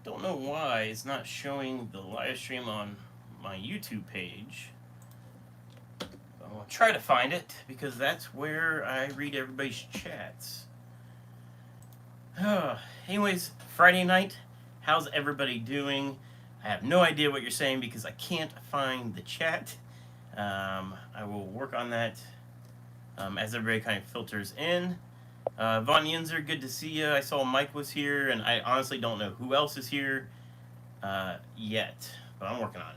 Don't know why it's not showing the live stream on my YouTube page. I'll try to find it because that's where I read everybody's chats. Anyways, Friday night. How's everybody doing? I have no idea what you're saying because I can't find the chat. I will work on that as everybody kind of filters in. Von Yinzer, good to see you. I saw Mike was here, and I honestly don't know who else is here yet, but I'm working on it.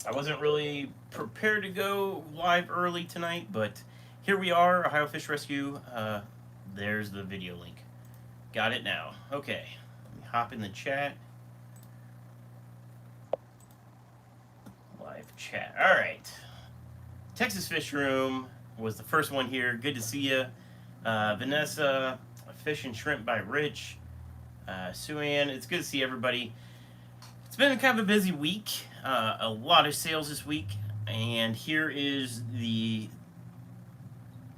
I wasn't really prepared to go live early tonight, but here we are, Ohio Fish Rescue. There's the video link. Got it now. Okay, let me hop in the chat. Live chat. All right. Texas Fish Room was the first one here. Good to see you. Vanessa, Fish and Shrimp by Rich. Sue-Ann, it's good to see everybody. It's been kind of a busy week. A lot of sales this week. And here is the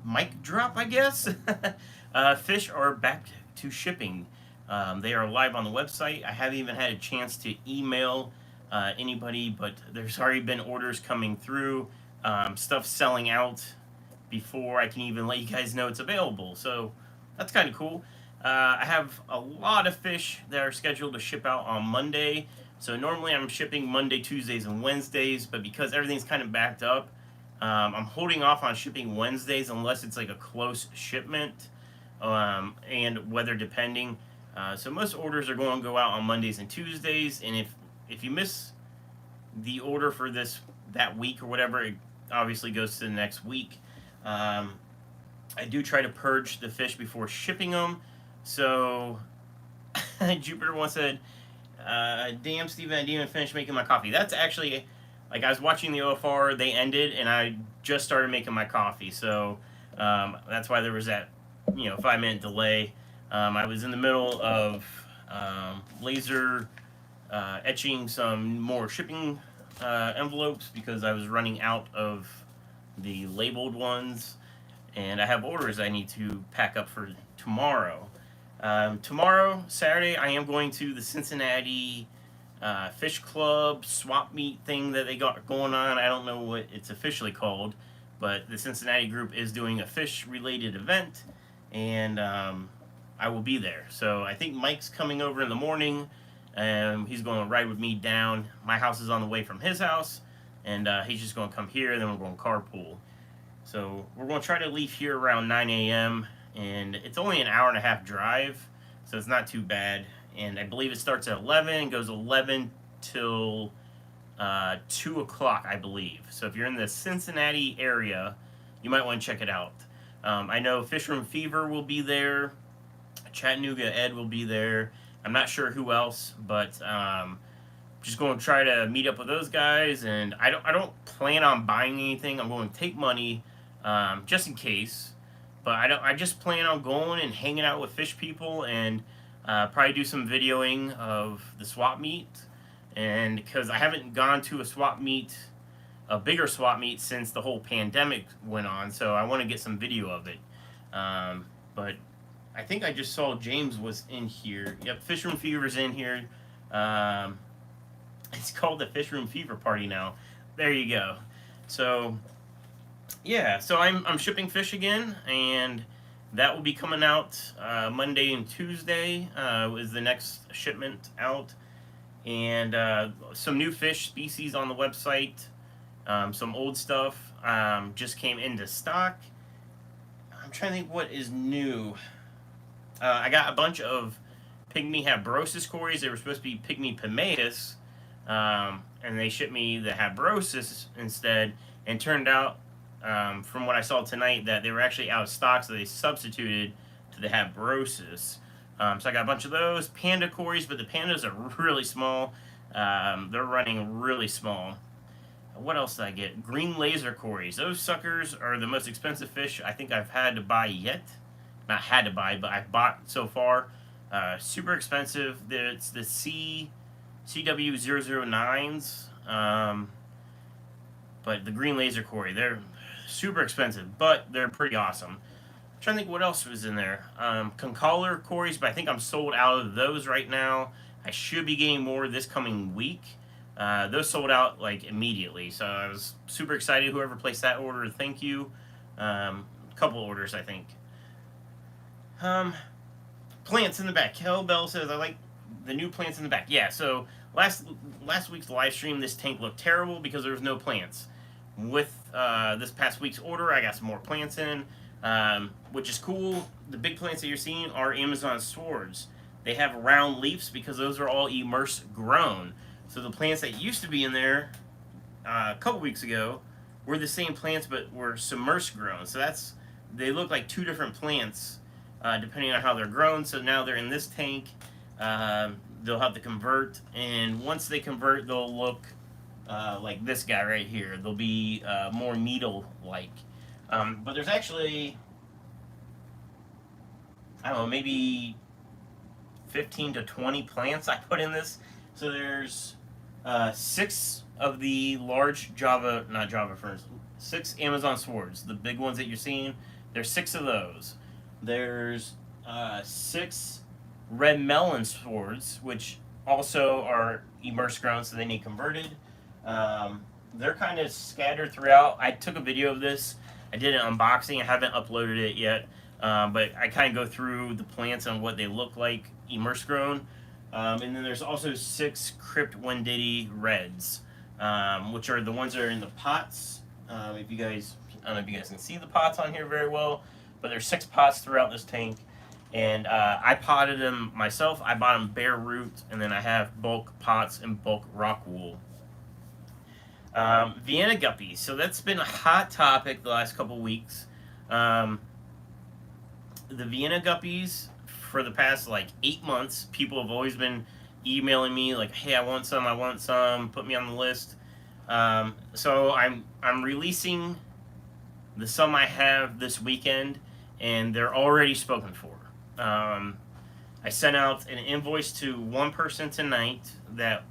mic drop, I guess. Fish are back to shipping. They are live on the website. I haven't even had a chance to email anybody, but there's already been orders coming through. Stuff selling out before I can even let you guys know it's available. So that's kind of cool. I have a lot of fish that are scheduled to ship out on Monday. So normally I'm shipping Monday, Tuesdays, and Wednesdays, but because everything's kind of backed up, I'm holding off on shipping Wednesdays unless it's like a close shipment and weather depending. So most orders are going to go out on Mondays and Tuesdays, and if you miss the order for that week or whatever, it obviously goes to the next week. I do try to purge the fish before shipping them. So Jupiter once said, damn, Steven, I didn't even finish making my coffee. That's actually, like, I was watching the OFR, they ended, and I just started making my coffee. So that's why there was that 5-minute delay. I was in the middle of laser etching some more shipping envelopes because I was running out of the labeled ones, and I have orders I need to pack up for tomorrow. Tomorrow, Saturday, I am going to the Cincinnati Fish Club swap meet thing that they got going on. I don't know what it's officially called, but the Cincinnati group is doing a fish-related event, and I will be there. So I think Mike's coming over in the morning, and he's going to ride with me down. My house is on the way from his house, and he's just going to come here, and then we're going to carpool. So we're going to try to leave here around 9 a.m., and it's only an hour and a half drive, so it's not too bad. And I believe it starts at 11 and goes 11 till 2 o'clock, I believe. So if you're in the Cincinnati area, you might want to check it out. I know Fish Room Fever will be there. Chattanooga Ed will be there. I'm not sure who else, but just going to try to meet up with those guys. And I don't plan on buying anything. I'm going to take money just in case. But I just plan on going and hanging out with fish people and probably do some videoing of the swap meet. And because I haven't gone to a bigger swap meet since the whole pandemic went on, so I want to get some video of it. But I think I just saw James was in here. Yep, Fish Room Fever's in here. It's called the Fish Room Fever Party now. There you go. So yeah, so I'm shipping fish again, and that will be coming out Monday and Tuesday is the next shipment out. And some new fish species on the website. Some old stuff just came into stock. I'm trying to think what is new. I got a bunch of Pygmy habrosus cories. They were supposed to be Pygmy pimaeus, and they shipped me the habrosus instead. And turned out, from what I saw tonight, that they were actually out of stock, so they substituted to the habrosus. So I got a bunch of those. Panda cories, but the pandas are really small. They're running really small. What else did I get? Green laser cories. Those suckers are the most expensive fish I think I've had to buy yet. Not had to buy, but I've bought so far. Super expensive. It's the CW009s. But the green laser cory, they're super expensive, but they're pretty awesome. trying to think what else was in there. Concaller Corys, but I think I'm sold out of those right now. I should be getting more this coming week. Those sold out like immediately, so I was super excited. Whoever placed that order, thank you. Couple orders, I think. Plants in the back. Kel Bell says, I like the new plants in the back. Yeah, so last week's live stream, this tank looked terrible because there was no plants. With this past week's order, I got some more plants in, which is cool. The big plants that you're seeing are Amazon swords. They have round leaves because those are all immerse grown. So the plants that used to be in there a couple weeks ago were the same plants but were submerged grown. So they look like two different plants depending on how they're grown. So now they're in this tank. They'll have to convert, and once they convert, they'll look like this guy right here. They'll be more needle-like. But there's actually, I don't know, maybe 15 to 20 plants I put in this. So there's 6 of the large not Java ferns, 6 Amazon swords, the big ones that you're seeing. There's 6 of those. There's 6 red melon swords, which also are immerse grown, so they need converted. They're kind of scattered throughout. I took a video of this. I did an unboxing. I haven't uploaded it yet, but I kind of go through the plants and what they look like immerse grown. And then there's also 6 Crypt Wenditti reds, which are the ones that are in the pots. If you guys, I don't know if you guys can see the pots on here very well, but there's 6 pots throughout this tank. And I potted them myself. I bought them bare root, and then I have bulk pots and bulk rock wool. Vienna guppies. So that's been a hot topic the last couple weeks. The Vienna guppies, for the past like 8 months, people have always been emailing me like, "Hey, I want some. Put me on the list." So I'm releasing the some I have this weekend, and they're already spoken for. I sent out an invoice to one person tonight that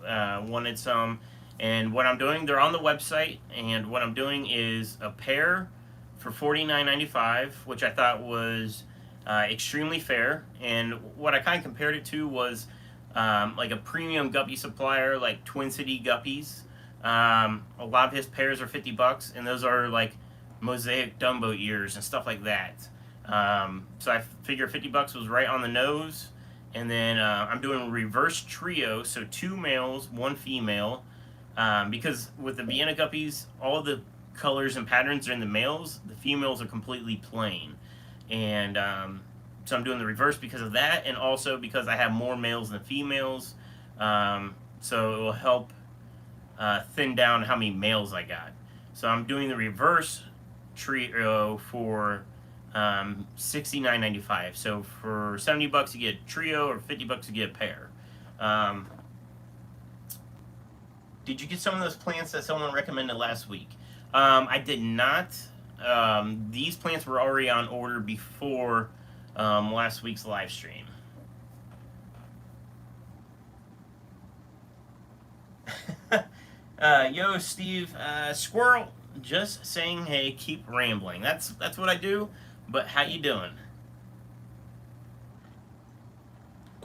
wanted some, and what I'm doing, they're on the website, and what I'm doing is a pair for $49.95, which I thought was extremely fair. And what I kind of compared it to was like a premium guppy supplier like Twin City Guppies. A lot of his pairs are $50, and those are like mosaic Dumbo ears and stuff like that. So I figure $50 was right on the nose. And then I'm doing a reverse trio, so 2 males, 1 female, because with the Vienna guppies, all the colors and patterns are in the males. The females are completely plain. And so I'm doing the reverse because of that, and also because I have more males than females. So it will help thin down how many males I got. So I'm doing the reverse trio for $69.95. So for $70 you get a trio, or $50 you get a pair. Did you get some of those plants that someone recommended last week? I did not. These plants were already on order before last week's live stream. Yo, Steve, squirrel, just saying hey, keep rambling. That's what I do. But how you doing?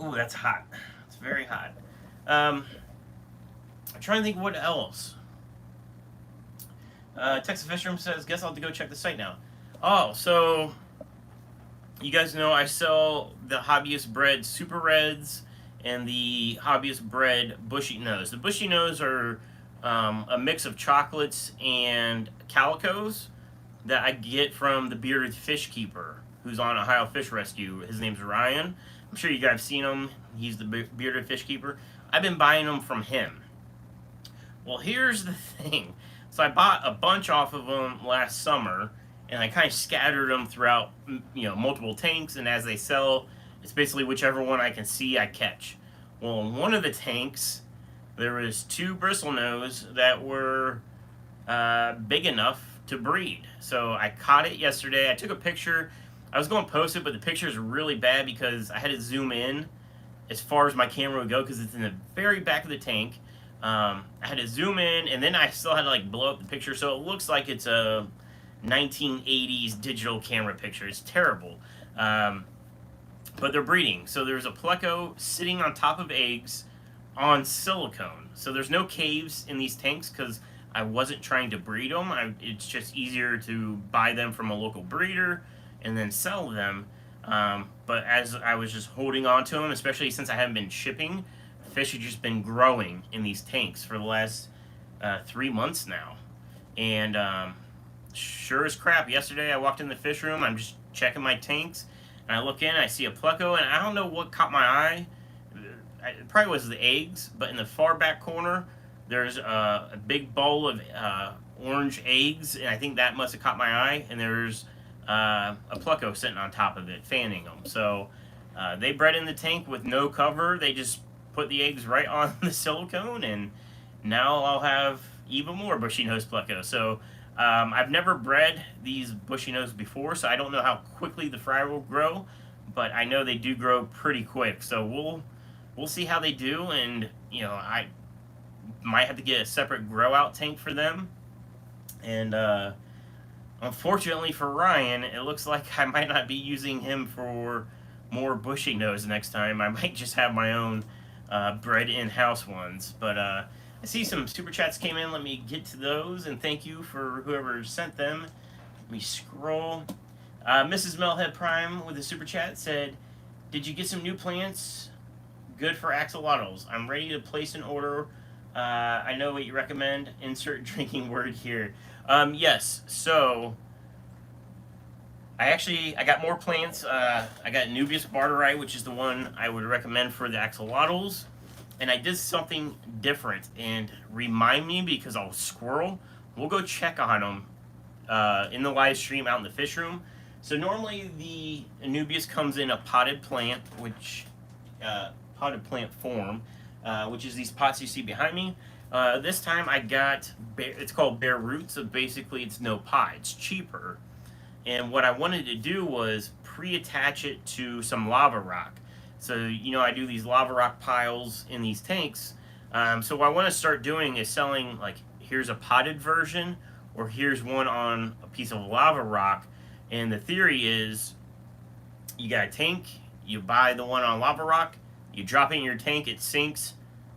Ooh, that's hot. It's very hot. I'm trying to think what else. Texas Fisherman says, guess I'll have to go check the site now. Oh, so you guys know I sell the Hobbyist Bred Super Reds and the Hobbyist Bred Bushy Nose. The Bushy Nose are a mix of chocolates and calicos that I get from the bearded fish keeper who's on Ohio Fish Rescue. His name's Ryan. I'm sure you guys have seen him. He's the bearded fish keeper. I've been buying them from him. Well, here's the thing. So I bought a bunch off of them last summer, and I kind of scattered them throughout, multiple tanks, and as they sell, it's basically whichever one I can see I catch. Well, in one of the tanks, there was 2 bristlenose that were big enough to breed. So I caught it yesterday. I took a picture. I was going to post it, but the picture is really bad because I had to zoom in as far as my camera would go because it's in the very back of the tank. I had to zoom in, and then I still had to blow up the picture, so it looks like it's a 1980s digital camera picture. It's terrible. Um, but they're breeding. So there's a pleco sitting on top of eggs on silicone. So there's no caves in these tanks because I wasn't trying to breed them. It's just easier to buy them from a local breeder and then sell them. But as I was just holding on to them, especially since I haven't been shipping, fish have just been growing in these tanks for the last 3 months now. And sure as crap, yesterday I walked in the fish room, I'm just checking my tanks, and I look in, I see a pleco, and I don't know what caught my eye. It probably was the eggs, but in the far back corner, there's a big bowl of orange eggs, and I think that must have caught my eye, and there's a pleco sitting on top of it, fanning them. So they bred in the tank with no cover. They just put the eggs right on the silicone, and now I'll have even more bushy nose pleco. So I've never bred these bushy nose before, so I don't know how quickly the fry will grow, but I know they do grow pretty quick. So we'll see how they do, and I might have to get a separate grow out tank for them. And unfortunately for Ryan, it looks like I might not be using him for more bushy nose next time. I might just have my own bred in-house ones. But I see some super chats came in. Let me get to those, and thank you for whoever sent them. Let me scroll. Mrs. Melhead Prime with a super chat said, "Did you get some new plants? Good for axolotls. I'm ready to place an order. I know what you recommend. Insert drinking word here." Yes. So I got more plants. I got Nubius barteri, which is the one I would recommend for the axolotls. And I did something different, and remind me because I'll squirrel. We'll go check on them in the live stream out in the fish room. So normally the Nubius comes in a potted plant, which potted plant form, which is these pots you see behind me. This time I got it's called bare roots. So basically it's no pot. It's cheaper. And what I wanted to do was pre-attach it to some lava rock. So, I do these lava rock piles in these tanks. So what I want to start doing is selling, like, here's a potted version, or here's one on a piece of lava rock. And the theory is, you got a tank, you buy the one on lava rock, you drop it in your tank, it sinks.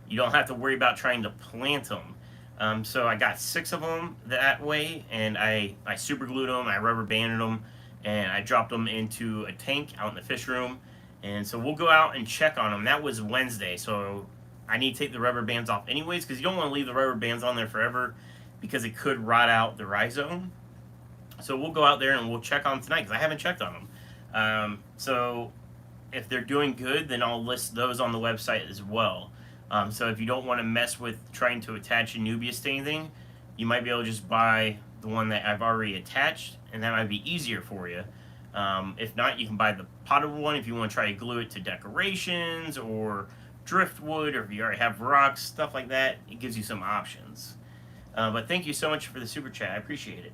You don't have to worry about trying to plant them. So I got 6 of them that way, and I super glued them, I rubber banded them, and I dropped them into a tank out in the fish room. And so we'll go out and check on them. That was Wednesday, so I need to take the rubber bands off anyways, because you don't want to leave the rubber bands on there forever because it could rot out the rhizome. So we'll go out there and we'll check on them tonight because I haven't checked on them. So if they're doing good, then I'll list those on the website as well. So if you don't want to mess with trying to attach a Nubius to anything, you might be able to just buy the one that I've already attached, and that might be easier for you. If not, you can buy the potted one if you want to try to glue it to decorations or driftwood, or if you already have rocks, stuff like that. It gives you some options. But thank you so much for the super chat. I appreciate it.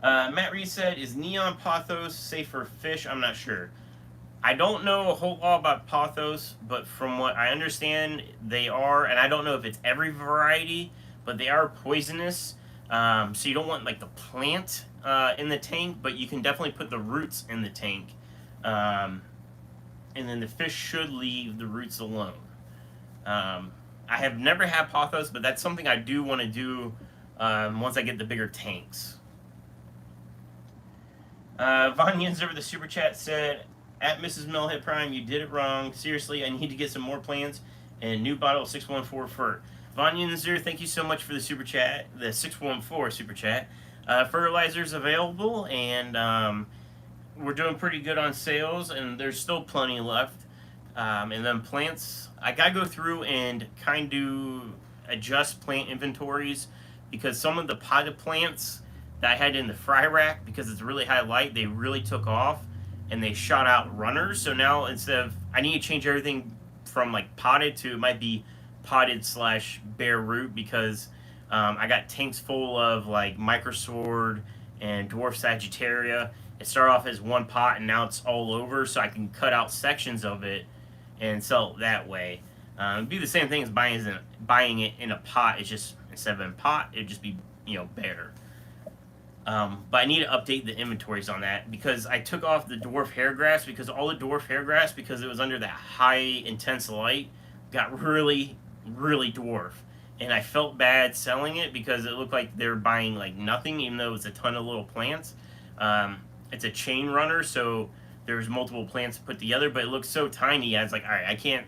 Matt Reed said, "Is neon pothos safe for fish?" I'm not sure. I don't know a whole lot about pothos, but from what I understand, they are, and I don't know if it's every variety, but they are poisonous. So you don't want, like, the plant in the tank, but you can definitely put the roots in the tank. And then the fish should leave the roots alone. I have never had pothos, but that's something I do want to do once I get the bigger tanks. Von Yenzer with the super chat said, "At Mrs. Millhead Prime, you did it wrong. Seriously, I need to get some more plants and new bottle of 614 fur." Von Yenzer, thank you so much for the super chat, the 614 super chat. Fertilizer's available, and we're doing pretty good on sales, and there's still plenty left. And then plants, I gotta go through and kind of adjust plant inventories, because some of the potted plants that I had in the fry rack, because it's really high light, they really took off and they shot out runners. So now instead of, I need to change everything from like potted to, it might be potted / bare root, because I got tanks full of like microsword and dwarf sagittaria. It started off as one pot and now it's all over, so I can cut out sections of it and sell it that way. It'd be the same thing as buying it in a pot. It's just, instead of in a pot, it'd just be better. But I need to update the inventories on that because I took off the dwarf hairgrass because all the dwarf hairgrass, because it was under that high intense light, got really, really dwarf. And I felt bad selling it because it looked like they were buying like nothing, even though it's a ton of little plants. It's a chain runner, so there's multiple plants put together, but it looks so tiny. I was like, all right, I can't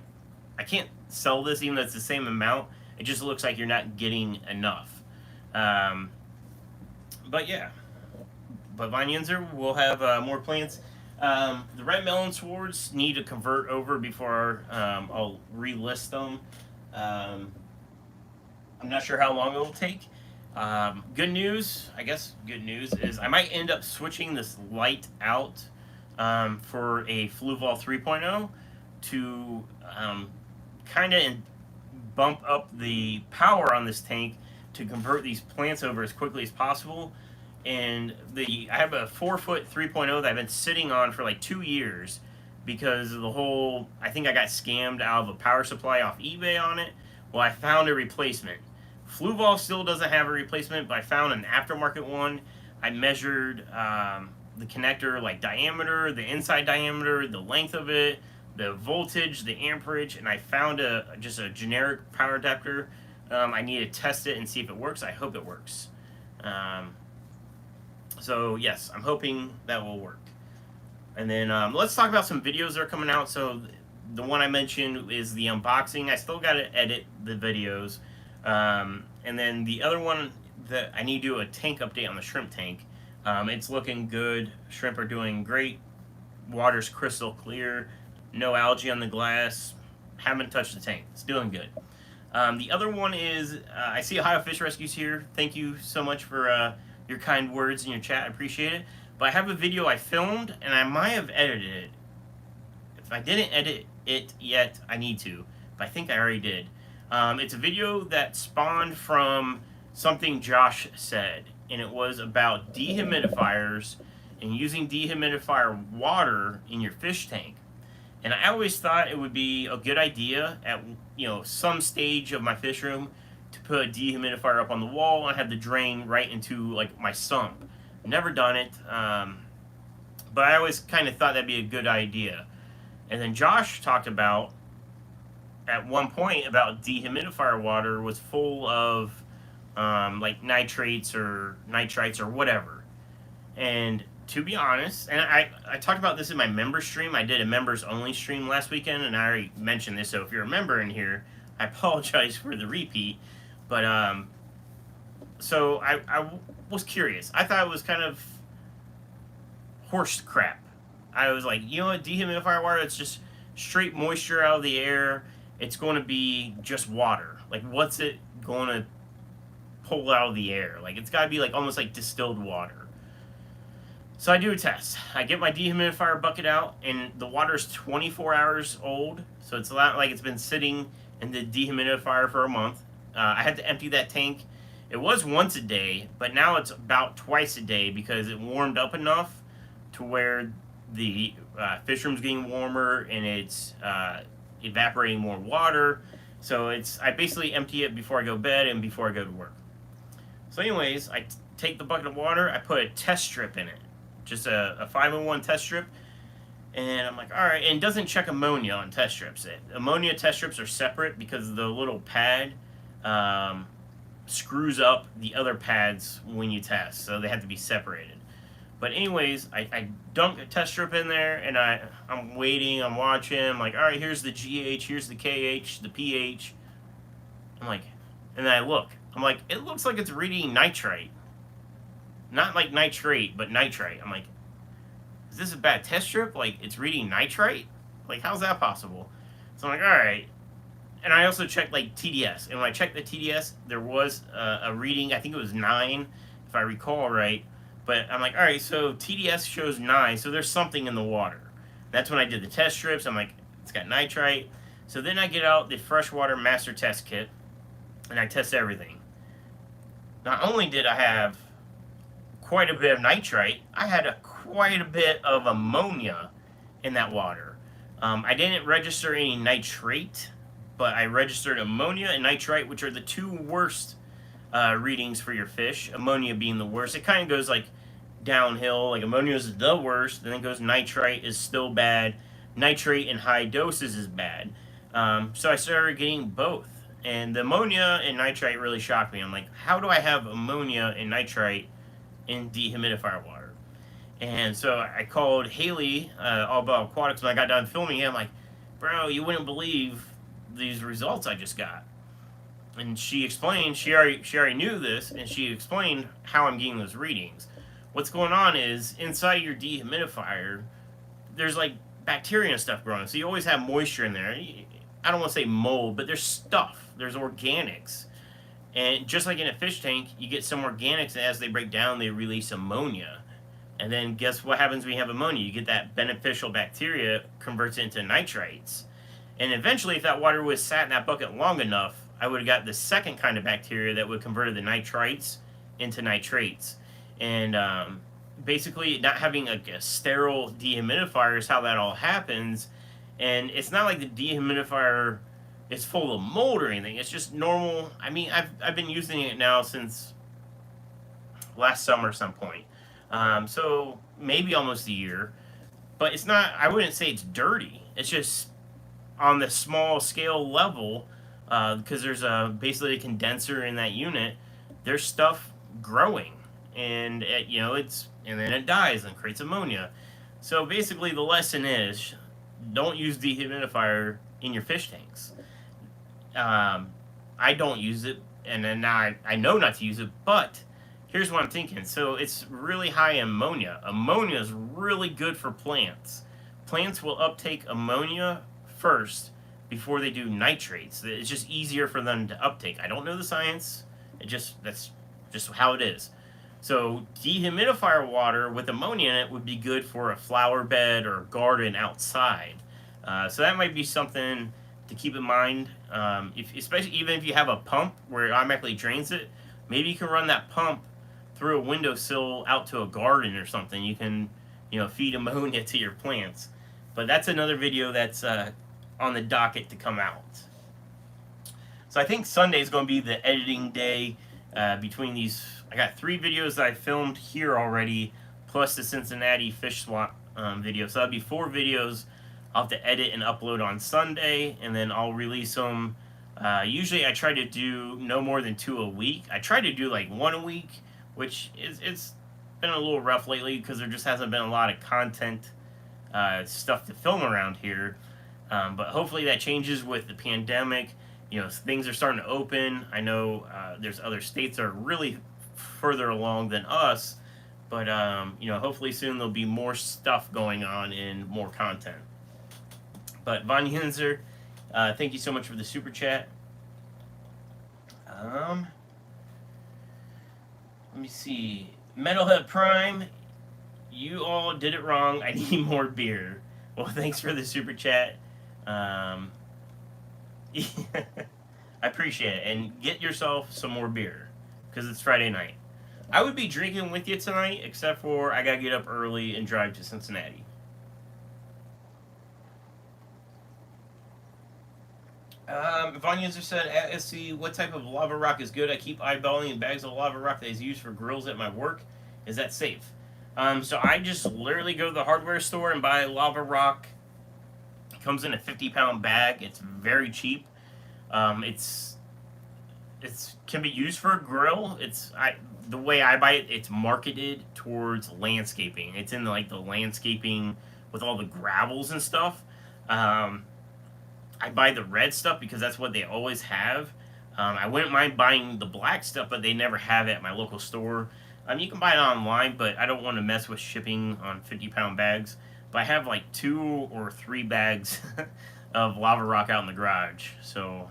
sell this even though it's the same amount. It just looks like you're not getting enough. But yeah, but Vineyunzer will have more plants. The red melon swords need to convert over before I'll relist them. I'm not sure how long it will take. Good news, I guess. Good news is I might end up switching this light out for a Fluval 3.0 to kind of bump up the power on this tank to convert these plants over as quickly as possible. And I have a 4-foot 3.0 that I've been sitting on for like 2 years because of the whole, I think I got scammed out of a power supply off eBay on it. Well, I found a replacement. Fluval still doesn't have a replacement, but I found an aftermarket one. I measured the connector like diameter, the inside diameter, the length of it, the voltage, the amperage, and I found just a generic power adapter. I need to test it and see if it works. I hope it works. So yes, I'm hoping that will work. And then let's talk about some videos that are coming out. So the one I mentioned is the unboxing. I still got to edit the videos. And then the other one that I need to do a tank update on the shrimp tank. It's looking good. Shrimp are doing great. Water's crystal clear. No algae on the glass. Haven't touched the tank. It's doing good. The other one is I see Ohio Fish Rescues here. Thank you so much for your kind words in your chat. I appreciate it. But I have a video I filmed and I might have edited it. If I didn't edit it yet, I need to. But I think I already did. It's a video that spawned from something Josh said, and it was about dehumidifiers and using dehumidifier water in your fish tank. And I always thought it would be a good idea at some stage of my fish room to put a dehumidifier up on the wall and have the drain right into like my sump. Never done it, but I always kind of thought that'd be a good idea. And then Josh talked about at one point about dehumidifier water was full of like nitrates or nitrites or whatever. And to be honest, and I talked about this in my member stream. I did a members only stream last weekend, and I already mentioned this. So if you're a member in here, I apologize for the repeat. But so I was curious. I thought it was kind of horse crap. I was like, you know what, dehumidifier water, it's just straight moisture out of the air. It's going to be just water. Like, what's it going to pull out of the air? Like, it's got to be like almost like distilled water. So I do a test. I get my dehumidifier bucket out, and the water is 24 hours old. So it's not like it's been sitting in the dehumidifier for a month. I had to empty that tank. It was once a day, but now it's about twice a day because it warmed up enough to where the fish room's getting warmer and it's evaporating more water. So I basically empty it before I go to bed and before I go to work. So anyways, I take the bucket of water, I put a test strip in it. Just a 501 test strip. And I'm like, all right, and it doesn't check ammonia on test strips. Ammonia test strips are separate because the little pad screws up the other pads when you test. So they have to be separated. But anyways, I dunk a test strip in there, and I'm waiting, I'm watching. I'm like, all right, here's the GH, here's the KH, the pH. I'm like, and then I look. I'm like, it looks like it's reading nitrite. Not like nitrate, but nitrite. I'm like, is this a bad test strip? Like, it's reading nitrite? Like, how's that possible? So I'm like, all right. And I also checked, like, TDS. And when I checked the TDS, there was a reading, I think it was 9, if I recall right. But I'm like, all right, so TDS shows 9, so there's something in the water. That's when I did the test strips. I'm like, it's got nitrite. So then I get out the freshwater master test kit, and I test everything. Not only did I have quite a bit of nitrite, I had quite a bit of ammonia in that water. I didn't register any nitrate, but I registered ammonia and nitrite, which are the two worst readings for your fish. Ammonia being the worst. It kind of goes like downhill. Like ammonia is the worst, then it goes nitrite is still bad. Nitrate in high doses is bad. So I started getting both. And the ammonia and nitrite really shocked me. I'm like, how do I have ammonia and nitrite in dehumidifier water? And so I called Haley, All About Aquatics, when I got done filming it. I'm like, bro, you wouldn't believe these results I just got. And she explained, she already knew this, and she explained how I'm getting those readings. What's going on is inside your dehumidifier, there's like bacteria and stuff growing. So you always have moisture in there. I don't want to say mold, but there's stuff. There's organics. And just like in a fish tank, you get some organics, and as they break down, they release ammonia. And then guess what happens when you have ammonia? You get that beneficial bacteria converts into nitrites. And eventually, if that water was sat in that bucket long enough, I would have got the second kind of bacteria that would convert the nitrites into nitrates. And basically, not having a sterile dehumidifier is how that all happens. And it's not like the dehumidifier is full of mold or anything. It's just normal. I mean, I've been using it now since last summer at some point. So maybe almost a year. But it's not, I wouldn't say it's dirty. It's just on the small scale level, because there's basically a condenser in that unit, there's stuff growing. And, and then it dies and creates ammonia. So basically the lesson is, don't use dehumidifier in your fish tanks. I don't use it, and then now I know not to use it, but here's what I'm thinking. So it's really high in ammonia. Ammonia is really good for plants. Plants will uptake ammonia first before they do nitrates. It's just easier for them to uptake. I don't know the science. That's just how it is. So dehumidifier water with ammonia in it would be good for a flower bed or garden outside. So that might be something to keep in mind. Especially even if you have a pump where it automatically drains it, maybe you can run that pump through a windowsill out to a garden or something. You can, feed ammonia to your plants. But that's another video that's on the docket to come out. So I think Sunday is going to be the editing day between these. I got 3 videos that I filmed here already, plus the Cincinnati fish swap video. So that'll be 4 videos I'll have to edit and upload on Sunday, and then I'll release them. Usually I try to do no more than 2 a week. I try to do like 1 a week, which it's been a little rough lately because there just hasn't been a lot of content stuff to film around here. But hopefully that changes with the pandemic. Things are starting to open. I know there's other states that are really further along than us, but hopefully soon there'll be more stuff going on and more content. But Von Hinzer, thank you so much for the super chat. Let me see. Metalhead Prime, you all did it wrong. I need more beer. Well, thanks for the super chat. I appreciate it. And get yourself some more beer, because it's Friday night. I would be drinking with you tonight, except for I gotta get up early and drive to Cincinnati. Von User said, at SC, what type of lava rock is good? I keep eyeballing bags of lava rock that is used for grills at my work. Is that safe? So I just literally go to the hardware store and buy lava rock. It comes in a 50-pound bag. It's very cheap. It's can be used for a grill. The way I buy it, it's marketed towards landscaping. It's in the landscaping with all the gravels and stuff. I buy the red stuff because that's what they always have. I wouldn't mind buying the black stuff, but they never have it at my local store. You can buy it online, but I don't want to mess with shipping on 50-pound bags. But I have like 2 or 3 bags of lava rock out in the garage. So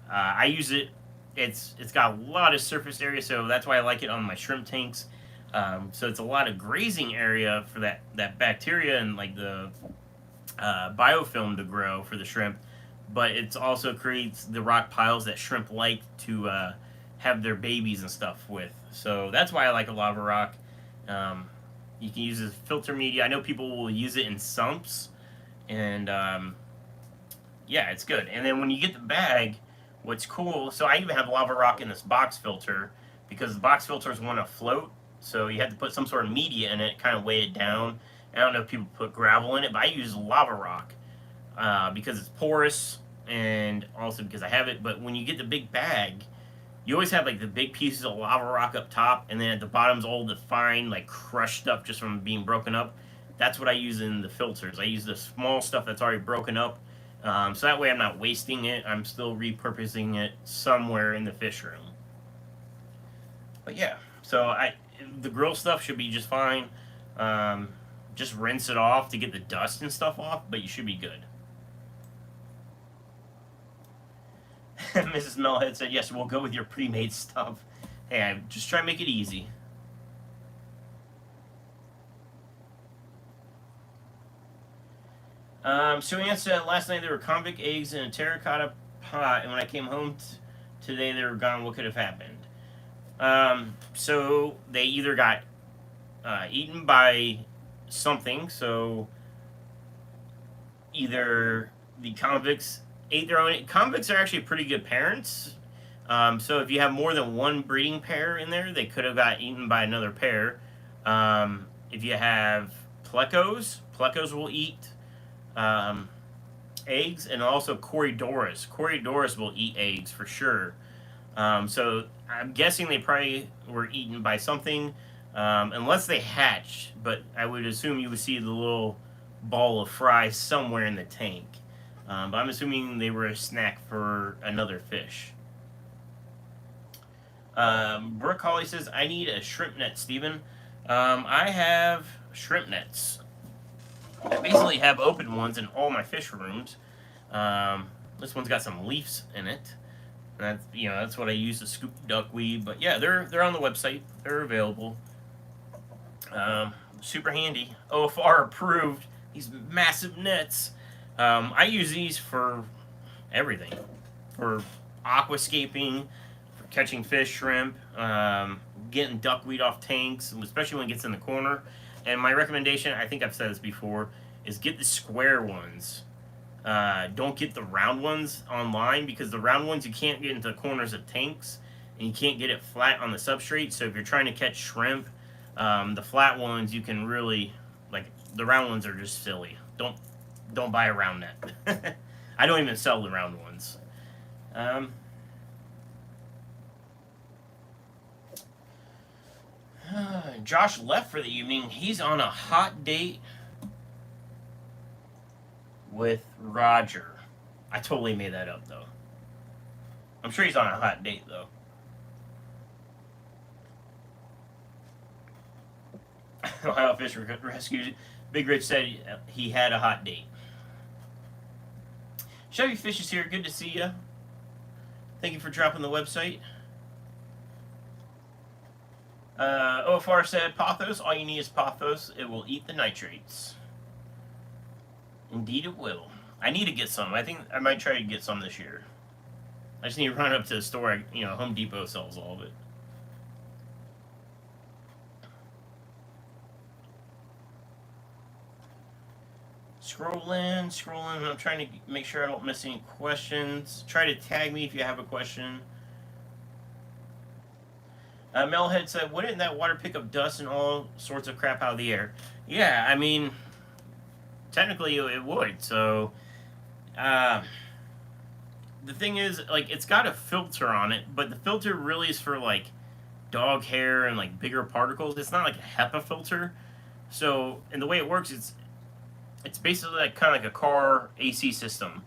I use it. It's got a lot of surface area, so that's why I like it on my shrimp tanks. So it's a lot of grazing area for that bacteria and like the biofilm to grow for the shrimp. But it also creates the rock piles that shrimp like to have their babies and stuff with. So that's why I like a lava rock. You can use it as filter media. I know people will use it in sumps. And yeah, it's good. And then when you get the bag, What's cool, so I even have lava rock in this box filter because the box filters want to float, so you have to put some sort of media in it, kind of weigh it down. I don't know if people put gravel in it, but I use lava rock because it's porous and also because I have it. But when you get the big bag, you always have like the big pieces of lava rock up top, and then at the bottom's all the fine, like crushed up just from being broken up. That's what I use in the filters. I use the small stuff that's already broken up, so that way I'm not wasting it. I'm still repurposing it somewhere in the fish room. But yeah, so the grill stuff should be just fine. Just rinse it off to get the dust and stuff off, but you should be good. Mrs. Melhead said, yes, we'll go with your pre-made stuff. Hey, I just try to make it easy. So Ann said, last night there were convict eggs in a terracotta pot, and when I came home today they were gone. What could have happened? So they either got eaten by something, so either the convicts ate their own. Convicts are actually pretty good parents. So if you have more than one breeding pair in there, they could have got eaten by another pair. If you have plecos will eat eggs, and also Corydoras. Corydoras will eat eggs for sure. So I'm guessing they probably were eaten by something, unless they hatched. But I would assume you would see the little ball of fry somewhere in the tank. But I'm assuming they were a snack for another fish. Brooke Holly says, I need a shrimp net, Steven. I have shrimp nets. I basically have open ones in all my fish rooms. This one's got some leaves in it. That's what I use to scoop duckweed. But yeah, they're on the website. They're available. Super handy. OFR approved. These massive nets. I use these for everything. For aquascaping, for catching fish, shrimp, getting duckweed off tanks, especially when it gets in the corner. And my recommendation, I think I've said this before, is get the square ones. Don't get the round ones online, because the round ones you can't get into the corners of tanks, and you can't get it flat on the substrate. So if you're trying to catch shrimp, the flat ones you can really, like, the round ones are just silly. Don't buy a round net. I don't even sell the round ones. Josh left for the evening. He's on a hot date with Roger. I totally made that up, though. I'm sure he's on a hot date, though. Ohio Fish Rescue. Big Rich said he had a hot date. Chevy Fish is here. Good to see you. Thank you for dropping the website. OFR said, Pothos, all you need is Pothos. It will eat the nitrates. Indeed it will. I need to get some. I think I might try to get some this year. I just need to run up to the store. Home Depot sells all of it. Scrolling. I'm trying to make sure I don't miss any questions. Try to tag me if you have a question. Melhead said, wouldn't that water pick up dust and all sorts of crap out of the air? Yeah, I mean, technically it would. So, the thing is, like, it's got a filter on it, but the filter really is for, like, dog hair and, like, bigger particles. It's not like a HEPA filter. So, and the way it works, it's basically like kind of like a car AC system.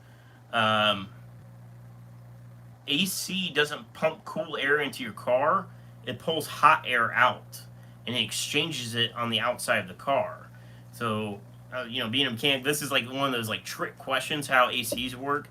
AC doesn't pump cool air into your car. It pulls hot air out, and it exchanges it on the outside of the car. So, being a mechanic, this is like one of those like trick questions how ACs work.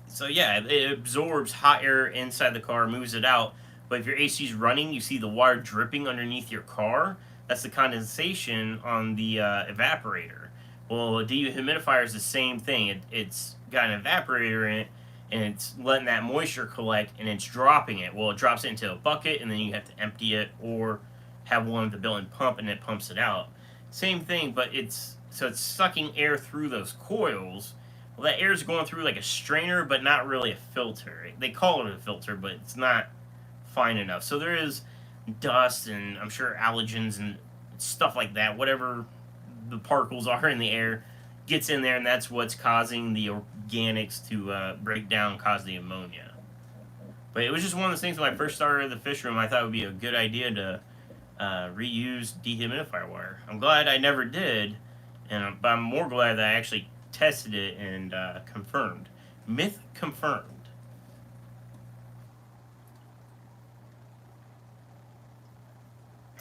So yeah, it absorbs hot air inside the car, moves it out. But if your AC is running, you see the water dripping underneath your car. That's the condensation on the evaporator. Well, a dehumidifier is the same thing. It's got an evaporator in it, and it's letting that moisture collect, and it's dropping it. Well, it drops it into a bucket, and then you have to empty it or have one of the built-in pump, and it pumps it out. Same thing, but it's sucking air through those coils. Well, that air is going through like a strainer, but not really a filter. They call it a filter, but it's not fine enough. So there is dust and I'm sure allergens and stuff like that. Whatever the particles are in the air gets in there, and that's what's causing the organics to break down, cause the ammonia. But it was just one of those things when I first started the fish room. I thought it would be a good idea to reuse dehumidifier wire. I'm glad I never did, but I'm more glad that I actually tested it and confirmed. Myth confirmed.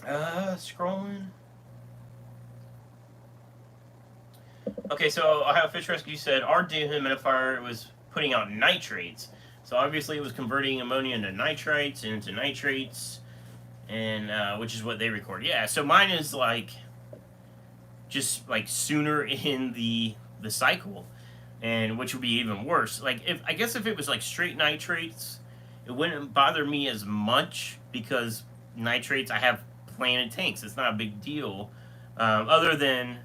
Scrolling. Okay, so Ohio Fish Rescue said our dehumidifier was putting out nitrates. So obviously it was converting ammonia into nitrites and into nitrates, and which is what they record. Yeah, so mine is like just like sooner in the cycle, and which would be even worse. Like if I guess if it was like straight nitrates, it wouldn't bother me as much because nitrates I have planted tanks. It's not a big deal. Other than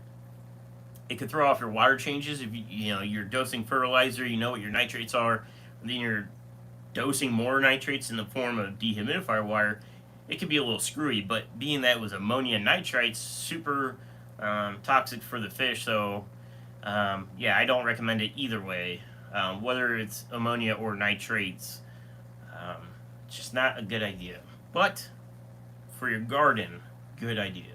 it could throw off your water changes if you're dosing fertilizer. You know what your nitrates are. And then you're dosing more nitrates in the form of dehumidifier wire. It could be a little screwy, but being that it was ammonia nitrites, super toxic for the fish. So yeah, I don't recommend it either way. Whether it's ammonia or nitrates, it's just not a good idea. But for your garden, good idea.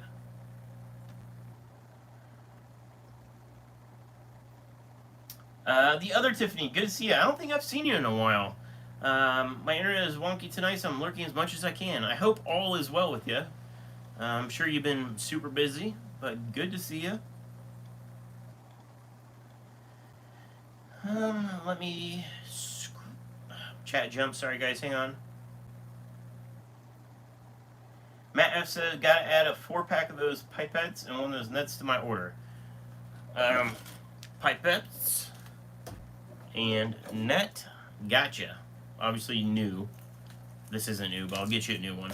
The other Tiffany, good to see you. I don't think I've seen you in a while. My internet is wonky tonight, so I'm lurking as much as I can. I hope all is well with you. I'm sure you've been super busy, but good to see you. Let me chat jump. Sorry, guys. Hang on. Matt F says, gotta add a 4-pack of those pipettes and one of those nets to my order. Pipettes and net. Gotcha. Obviously new. This isn't new, but I'll get you a new one.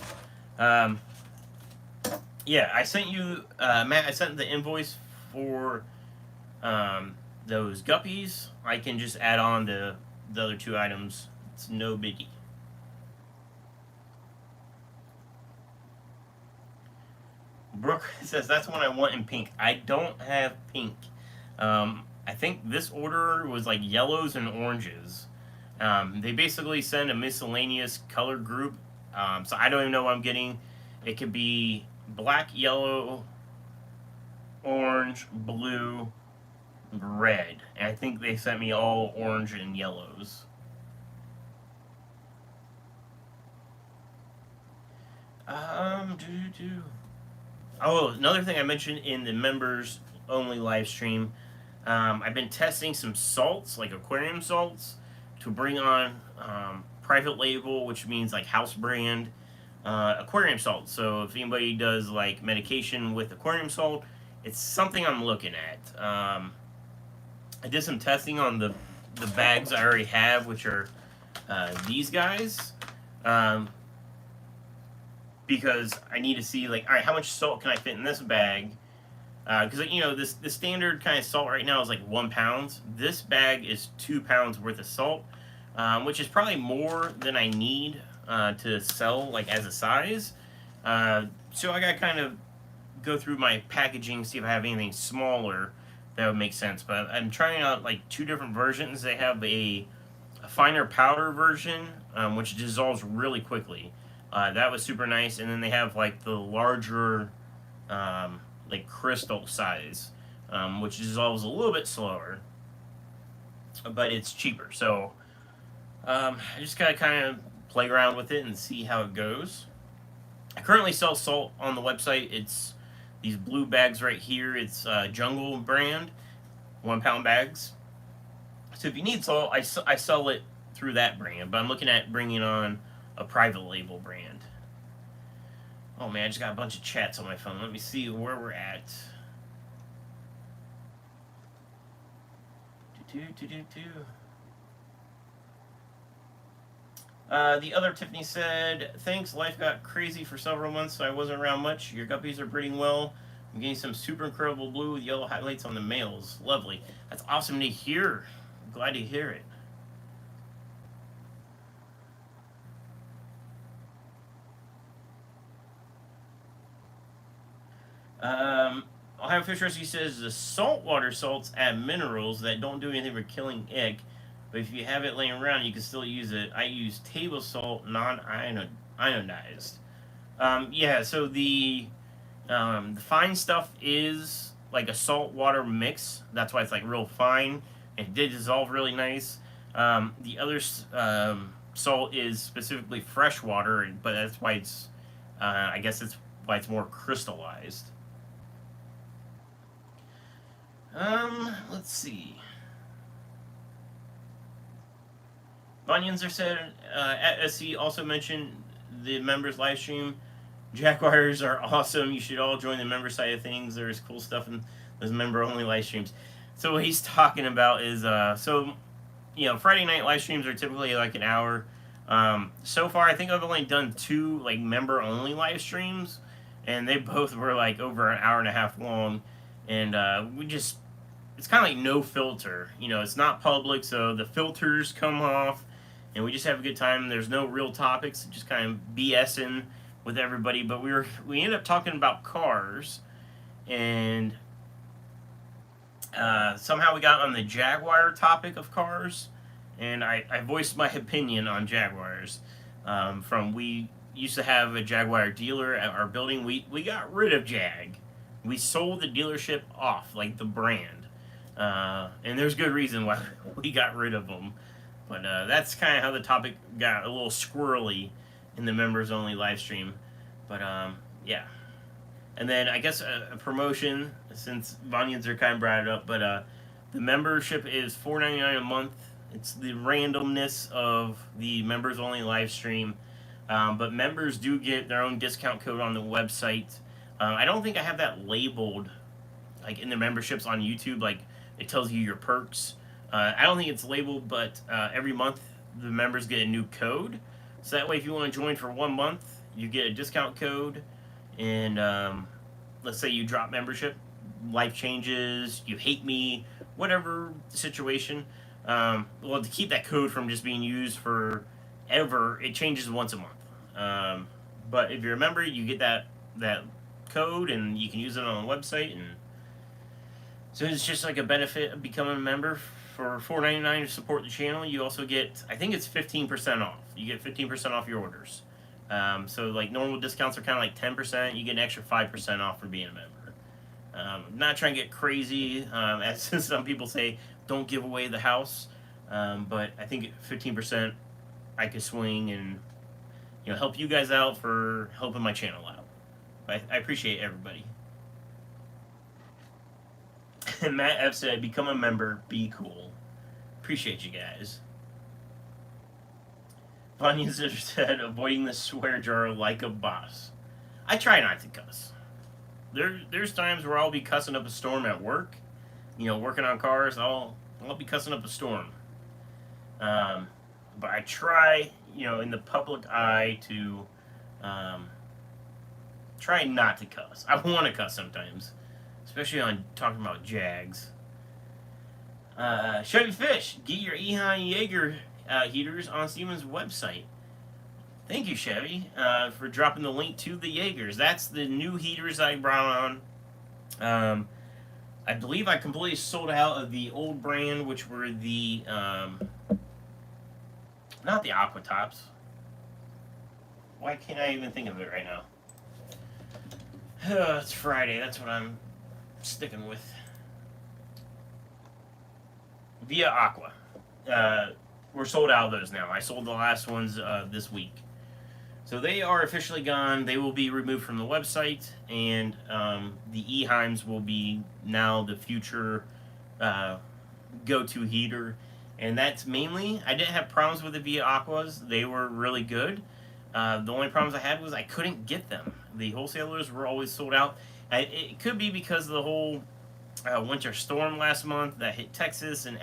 Yeah, I sent you, Matt, I sent the invoice for those guppies. I can just add on the other 2 items. It's no biggie. Brooke says, that's one I want in pink. I don't have pink. I think this order was like yellows and oranges. They basically send a miscellaneous color group. So I don't even know what I'm getting. It could be black, yellow, orange, blue, red. And I think they sent me all orange and yellows. Oh, another thing I mentioned in the members only live stream, I've been testing some salts, like aquarium salts, to bring on private label, which means like house brand aquarium salt. So if anybody does like medication with aquarium salt, it's something I'm looking at. I did some testing on the bags I already have, which are these guys. Because I need to see, like, all right, how much salt can I fit in this bag? Because the standard kind of salt right now is like 1 pound. This bag is 2 pounds worth of salt, which is probably more than I need to sell like as a size. So I gotta kind of go through my packaging, see if I have anything smaller that would make sense. But I'm trying out like 2 different versions. They have a finer powder version, which dissolves really quickly. That was super nice, and then they have like the larger, like crystal size, which dissolves a little bit slower, but it's cheaper. So I just gotta kind of play around with it and see how it goes. I currently sell salt on the website. It's these blue bags right here. It's Jungle brand, 1 pound bags. So if you need salt, I sell it through that brand, but I'm looking at bringing on a private label brand. Oh man, I just got a bunch of chats on my phone. Let me see where we're at. The other Tiffany said, thanks, life got crazy for several months, so I wasn't around much. Your guppies are breeding well. I'm getting some super incredible blue with yellow highlights on the males. Lovely. That's awesome to hear. glad to hear it. Ohio Fish Rescue says the saltwater salts add minerals that don't do anything for killing ick, but if you have it laying around, you can still use it. I use table salt, non-ionized. Yeah, so the fine stuff is like a saltwater mix. That's why it's like real fine. It did dissolve really nice. The other salt is specifically fresh water, but that's why it's, I guess it's why it's more crystallized. Let's see. Bunyanzer said at SC also mentioned the members live stream. Jaguars are awesome. You should all join the member side of things. There's cool stuff in those member only live streams. So what he's talking about is Friday night live streams are typically like an hour. So far, I think I've only done 2 like member only live streams, and they both were like over an hour and a half long. And it's kind of like no filter. It's not public, so the filters come off, and we just have a good time. There's no real topics, just kind of BSing with everybody. But we ended up talking about cars, and somehow we got on the Jaguar topic of cars, and I voiced my opinion on Jaguars. We used to have a Jaguar dealer at our building. We got rid of Jag. We sold the dealership off, like the brand. And there's good reason why we got rid of them. But that's kind of how the topic got a little squirrely in the members only live stream. But yeah. And then I guess a promotion, since Vanyans are kind of brought it up, but the membership is $4.99 a month. It's the randomness of the members only live stream. But members do get their own discount code on the website. I don't think I have that labeled like in the memberships on YouTube, like it tells you your perks. I don't think it's labeled, but every month the members get a new code. So that way, if you want to join for 1 month, you get a discount code. And let's say you drop membership, life changes, you hate me, whatever the situation. To keep that code from just being used forever, it changes once a month. But if you're a member, you get that code, and you can use it on the website. And so it's just like a benefit of becoming a member. For $4.99 to support the channel, you also get, I think it's 15% off. You get 15% off your orders. So like normal discounts are kind of like 10%. You get an extra 5% off for being a member. I'm not trying to get crazy, as some people say, don't give away the house. But I think 15% I could swing and help you guys out for helping my channel out. I appreciate everybody. And Matt F said, become a member, be cool. Appreciate you guys. Vanya said, avoiding the swear jar like a boss. I try not to cuss. There's times where I'll be cussing up a storm at work. Working on cars, I'll be cussing up a storm. But I try, in the public eye to try not to cuss. I want to cuss sometimes, especially on talking about Jags. Chevy Fish, get your Eheim Jaeger heaters on Steven's website. Thank you, Chevy, for dropping the link to the Jaegers. That's the new heaters I brought on. I believe I completely sold out of the old brand, which were the not the Aqua Tops. Why can't I even think of it right now? It's Friday. That's what I'm sticking with. Via Aqua. We're sold out of those now. I sold the last ones this week. So they are officially gone. They will be removed from the website, and the Eheims will be now the future go-to heater. And that's mainly, I didn't have problems with the Via Aquas. They were really good. The only problems I had was I couldn't get them. The wholesalers were always sold out. It could be because of the whole winter storm last month that hit Texas, and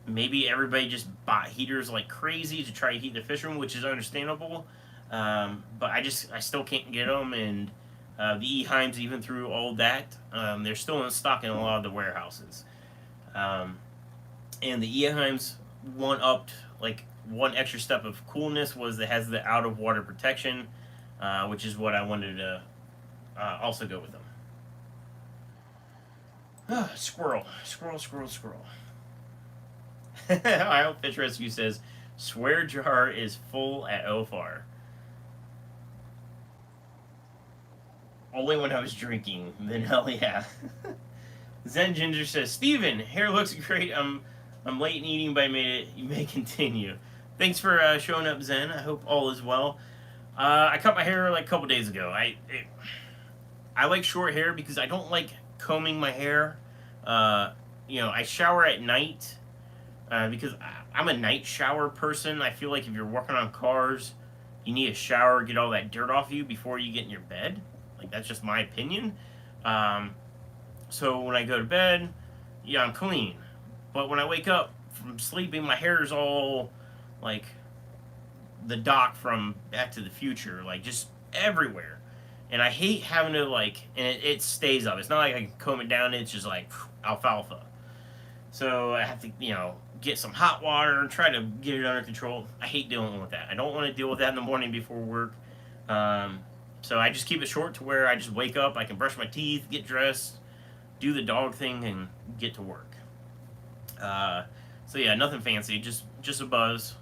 maybe everybody just bought heaters like crazy to try to heat their fish room, which is understandable. But I still can't get them, and the Eheims, even through all that, they're still in stock in a lot of the warehouses. And the Eheim's one extra step of coolness was it has the out of water protection, which is what I wanted to also go with them. Squirrel, squirrel, squirrel, squirrel. Ohio Fish Rescue says, swear jar is full at OFAR. Only when I was drinking, then hell yeah. Zen Ginger says, Steven, hair looks great. I'm late in eating, but you may continue. Thanks for showing up, Zen. I hope all is well. I cut my hair like a couple days ago. I like short hair because I don't like combing my hair. I shower at night because I'm a night shower person. I feel like if you're working on cars, you need a shower, get all that dirt off you before you get in your bed. Like, that's just my opinion. So when I go to bed, yeah, I'm clean. But when I wake up from sleeping, my hair is all like the Doc from Back to the Future, like just everywhere. And I hate having to and it stays up. It's not like I can comb it down. It's just like alfalfa. So I have to, get some hot water and try to get it under control. I hate dealing with that. I don't want to deal with that in the morning before work. So I just keep it short to where I just wake up, I can brush my teeth, get dressed, do the dog thing, and get to work. So yeah, nothing fancy, just a buzz.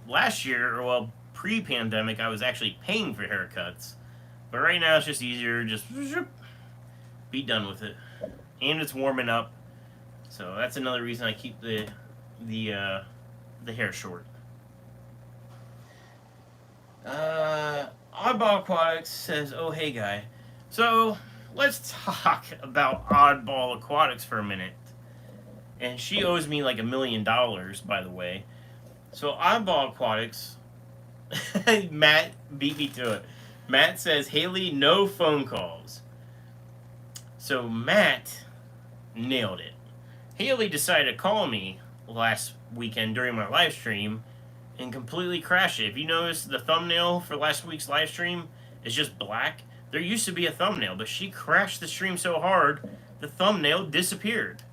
Last year, well, pre-pandemic, I was actually paying for haircuts, but right now it's just easier, just be done with it. And it's warming up, so that's another reason I keep the hair short. Oddball Aquatics says, "Oh hey guy, so let's talk about Oddball Aquatics for a minute." And she owes me like $1 million, by the way. So Oddball Aquatics, Matt beat me to it. Matt says, Haley, no phone calls. So Matt nailed it. Haley decided to call me last weekend during my live stream and completely crash it. If you notice, the thumbnail for last week's live stream is just black. There used to be a thumbnail, but she crashed the stream so hard, the thumbnail disappeared.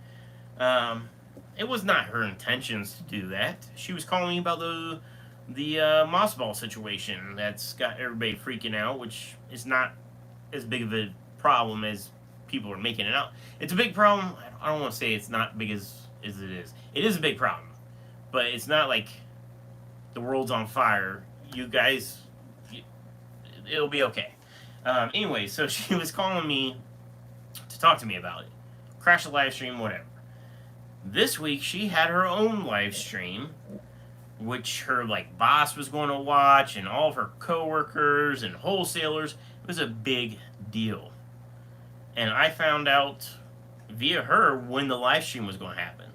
It was not her intentions to do that. She was calling me about the moss ball situation that's got everybody freaking out, which is not as big of a problem as people are making it out. It's a big problem. I don't want to say it's not big as it is. It is a big problem, but it's not like the world's on fire. You guys, it'll be okay. Anyway, so she was calling me to talk to me about it. Crash the live stream, whatever. This week, she had her own live stream, which her boss was going to watch, and all of her coworkers and wholesalers. It was a big deal, and I found out via her when the live stream was going to happen.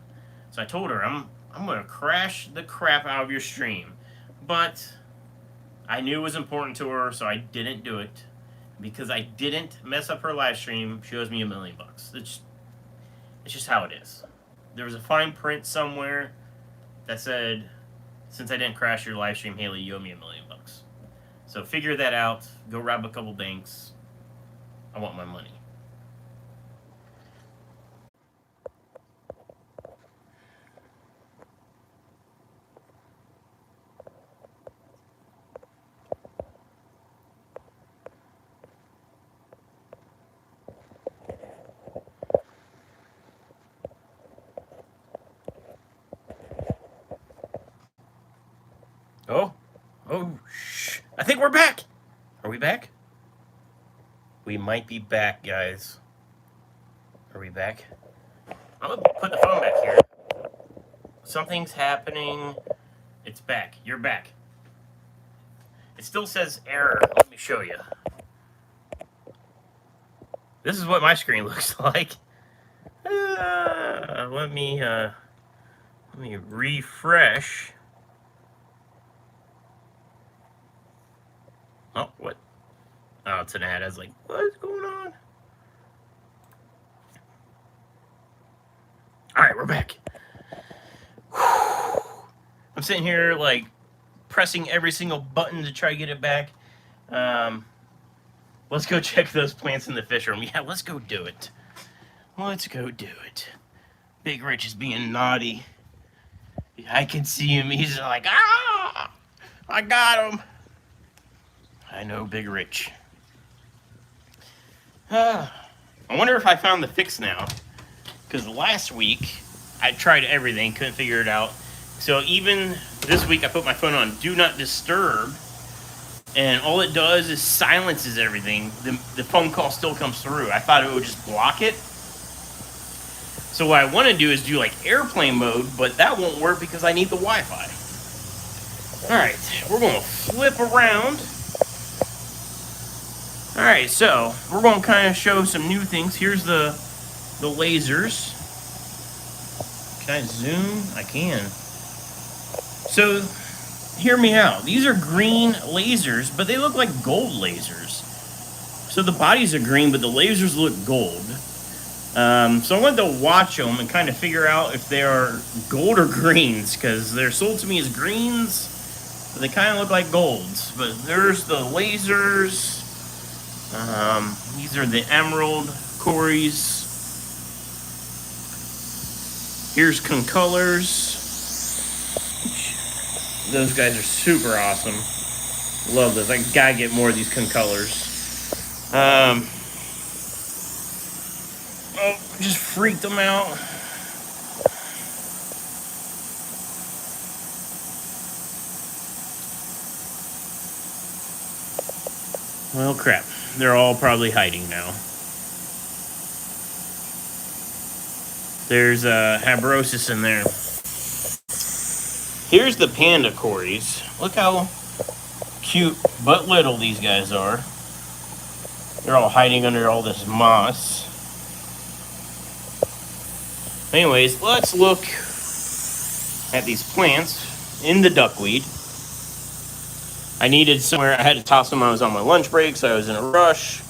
So I told her, I'm going to crash the crap out of your stream, but I knew it was important to her, so I didn't do it. Because I didn't mess up her live stream, she owes me $1 million. It's just how it is. There was a fine print somewhere that said, since I didn't crash your live stream, Haley, you owe me $1 million. So figure that out. Go rob a couple banks. I want my money. Oh, shh. I think we're back. Are we back? We might be back, guys. Are we back? I'm going to put the phone back here. Something's happening. It's back. You're back. It still says error. Let me show you. This is what my screen looks like. Let me refresh. Oh, what? Oh, it's an ad. I was like, what's going on? Alright, we're back. I'm sitting here, pressing every single button to try to get it back. Let's go check those plants in the fish room. Yeah, let's go do it. Let's go do it. Big Rich is being naughty. I can see him. He's like, ah! I got him. I know Big Rich. I wonder if I found the fix now. Because last week, I tried everything, couldn't figure it out. So even this week, I put my phone on Do Not Disturb. And all it does is silences everything. The phone call still comes through. I thought it would just block it. So what I want to do is do like airplane mode, but that won't work because I need the Wi-Fi. Alright, we're going to flip around. Alright, so we're going to kind of show some new things. Here's the lasers. Can I zoom? I can. So, hear me out. These are green lasers, but they look like gold lasers. So the bodies are green, but the lasers look gold. So I wanted to watch them and kind of figure out if they are gold or greens, because they're sold to me as greens, but they kind of look like golds. But there's the lasers. These are the emerald cories. Here's concolors. Those guys are super awesome. Love those. I gotta get more of these concolors. Just freaked them out. Well, crap. They're all probably hiding now. There's Habrosis in there. Here's the panda cories. Look how cute but little these guys are. They're all hiding under all this moss. Anyways, let's look at these plants in the duckweed. I needed somewhere. I had to toss them. I was on my lunch break, so I was in a rush.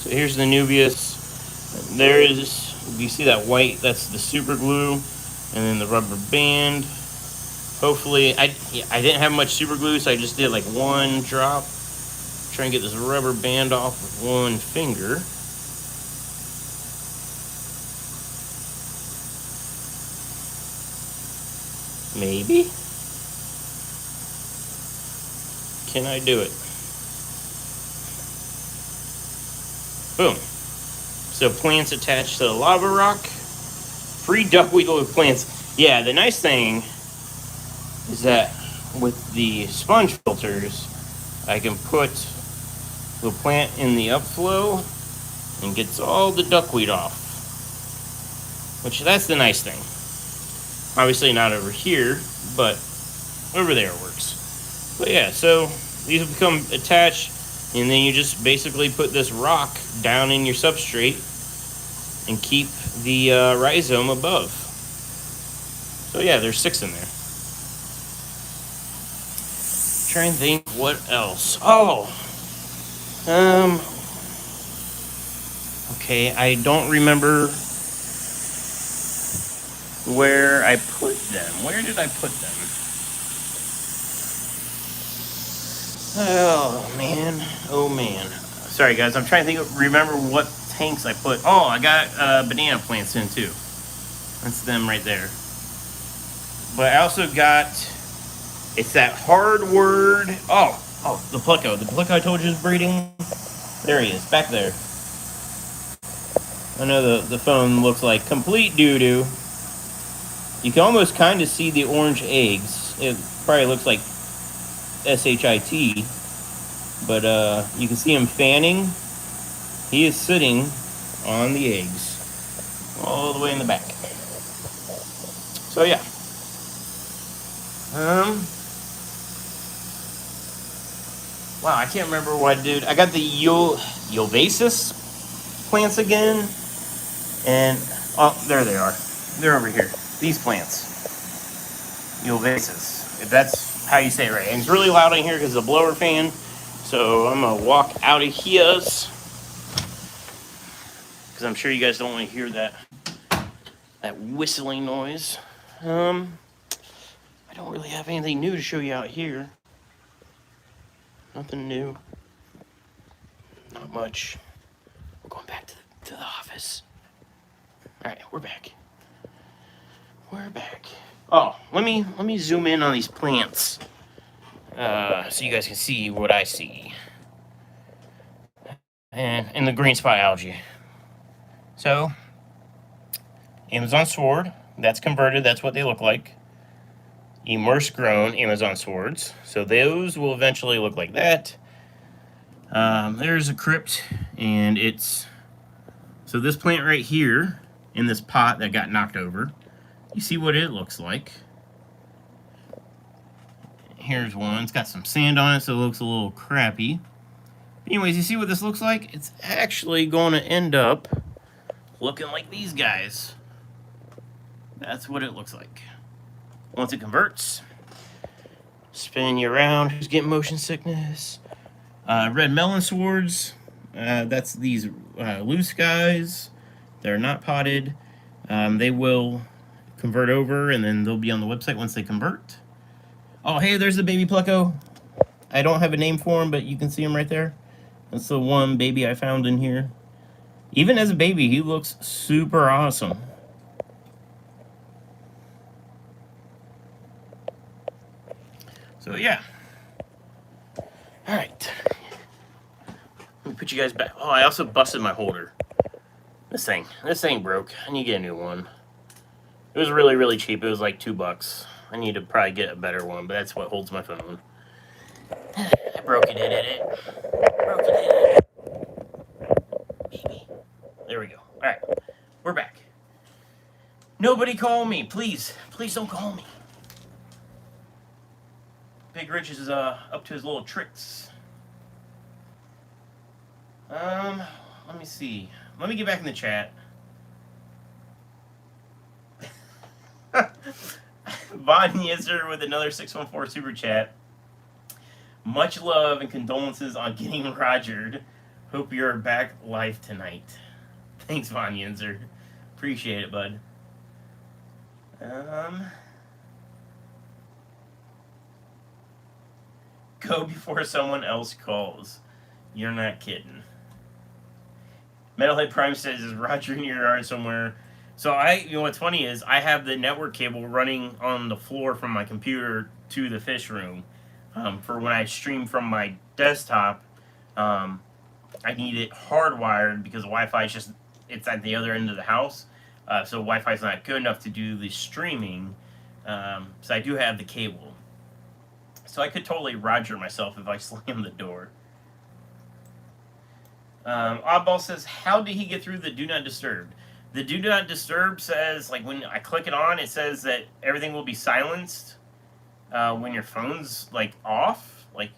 So here's the Nubius. There is, you see that white? That's the super glue, and then the rubber band. Hopefully, I didn't have much super glue, so I just did like one drop. Try and get this rubber band off with one finger. Maybe. Can I do it? Boom. So plants attached to the lava rock. Free duckweed with plants. Yeah, the nice thing is that with the sponge filters, I can put the plant in the upflow and gets all the duckweed off. Which, that's the nice thing. Obviously not over here, but over there works. But yeah, so these will become attached, and then you just basically put this rock down in your substrate and keep the rhizome above. So yeah, there's 6 in there. Try and think what else. Okay, I don't remember where I put them. Where did I put them? Oh man. Sorry guys, I'm trying to remember what tanks I put. Oh, I got banana plants in too. That's them right there. But I also got, it's that hard word. The pleco. The pleco I told you is breeding. There he is, back there. I know the phone looks like complete doo-doo. You can almost kind of see the orange eggs. It probably looks like SHIT. But you can see him fanning. He is sitting on the eggs. All the way in the back. So yeah. Wow, I can't remember what I did. I got the Ulvasis plants again. And, there they are. They're over here. These plants. Ulvasis. If that's how you say it right. And it's really loud in here because of the blower fan. So I'm going to walk out of here. Because I'm sure you guys don't want to hear that whistling noise. I don't really have anything new to show you out here. Nothing new. Not much. We're going back to the office. All right, we're back. We're back. Oh, let me zoom in on these plants, so you guys can see what I see. And the green spot algae. So, Amazon sword, that's converted. That's what they look like. Immerse grown Amazon swords. So those will eventually look like that. There's a crypt, and it's... So this plant right here, in this pot that got knocked over, you see what it looks like. Here's one. It's got some sand on it, so it looks a little crappy. Anyways, you see what this looks like? It's actually going to end up looking like these guys. That's what it looks like. Once it converts, spin you around. Who's getting motion sickness? Red melon swords. That's these loose guys. They're not potted. They will convert over, and then they'll be on the website once they convert. Oh, hey, there's the baby pleco. I don't have a name for him, but you can see him right there. That's the one baby I found in here. Even as a baby, he looks super awesome. So, yeah. All right. Let me put you guys back. Oh, I also busted my holder. This thing broke. I need to get a new one. It was really, really cheap. It was like $2. I need to probably get a better one, but that's what holds my phone. I broke it, did it. Broke it, baby. There we go. All right, we're back. Nobody call me, please. Please don't call me. Big Rich is up to his little tricks. Let me see. Let me get back in the chat. Von Yisser with another 614 super chat. Much love and condolences on getting rogered. Hope you're back live tonight. Thanks, Von Yinzer. Appreciate it, bud. Go before someone else calls. You're not kidding. Metalhead Prime says, is Roger in your yard somewhere? So what's funny is I have the network cable running on the floor from my computer to the fish room. For when I stream from my desktop, I need it hardwired because Wi-Fi it's at the other end of the house. So Wi-Fi is not good enough to do the streaming. So I do have the cable. So I could totally Roger myself if I slam the door. Oddball says, how did he get through the Do Not Disturb? The Do Not Disturb says, like, when I click it on, it says that everything will be silenced when your phone's, like, off. Like,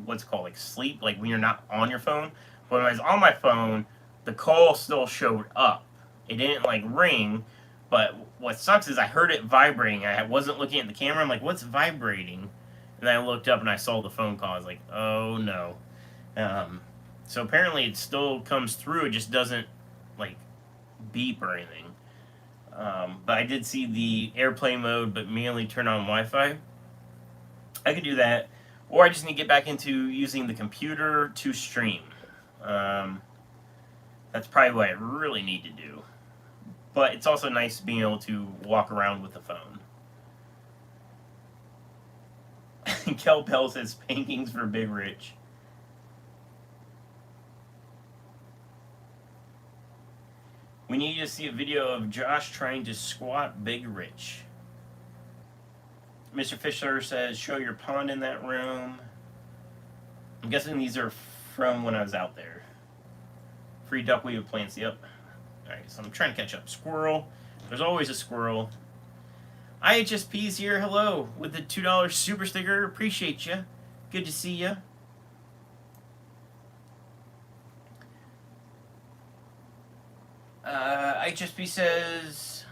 what's it called? Like, sleep. Like, when you're not on your phone. But when I was on my phone, the call still showed up. It didn't, like, ring. But what sucks is I heard it vibrating. I wasn't looking at the camera. I'm like, what's vibrating? And then I looked up and I saw the phone call. I was like, oh, no. So apparently it still comes through. It just doesn't, like, beep or anything. But I did see the airplane mode, but manually turn on Wi-Fi. I could do that. Or I just need to get back into using the computer to stream. That's probably what I really need to do. But it's also nice being able to walk around with the phone. Kel Bell says spankings for Big Rich. We need to see a video of Josh trying to squat Big Rich. Mr. Fisher says, show your pond in that room. I'm guessing these are from when I was out there. Free duckweed plants, yep. Alright, so I'm trying to catch up. Squirrel. There's always a squirrel. IHSP's here, hello, with the $2 super sticker. Appreciate you. Good to see you. IHSP says,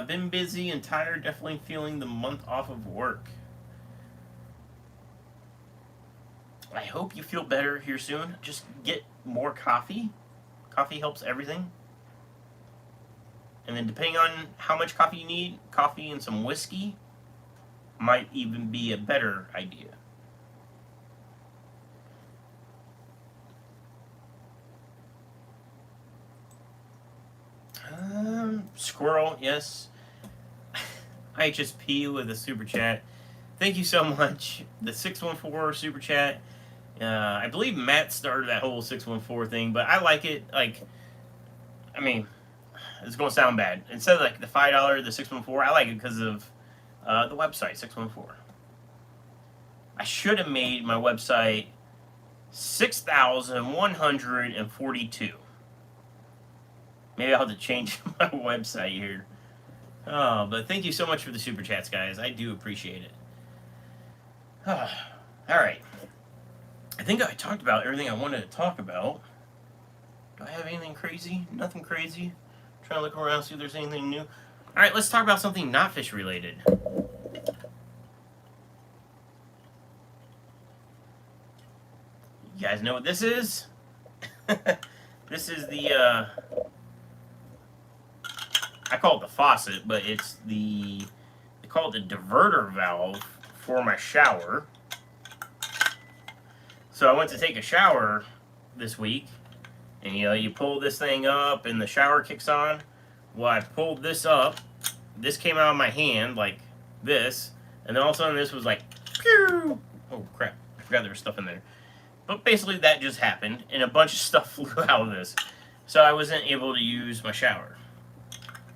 been busy and tired, definitely feeling the month off of work. I hope you feel better here soon. Just get more coffee. Coffee helps everything. And then depending on how much coffee you need, coffee and some whiskey might even be a better idea. Squirrel, yes. IHSP with a super chat. Thank you so much. The 614 super chat. I believe Matt started that whole 614 thing, but I like it. Like, I mean, it's going to sound bad. Instead of like the $5, the 614, I like it because of the website, 614. I should have made my website 6,142. Maybe I'll have to change my website here. Oh, but thank you so much for the super chats, guys. I do appreciate it. All right. I think I talked about everything I wanted to talk about. Do I have anything crazy? Nothing crazy. I'm trying to look around, see if there's anything new. All right, let's talk about something not fish related. You guys know what this is? This is the, I call it the faucet, but it's they call it the diverter valve for my shower. So I went to take a shower this week, and you pull this thing up and the shower kicks on. Well, I pulled this up, this came out of my hand like this, and then all of a sudden this was like, pew! Oh crap, I forgot there was stuff in there. But basically that just happened, and a bunch of stuff flew out of this. So I wasn't able to use my shower.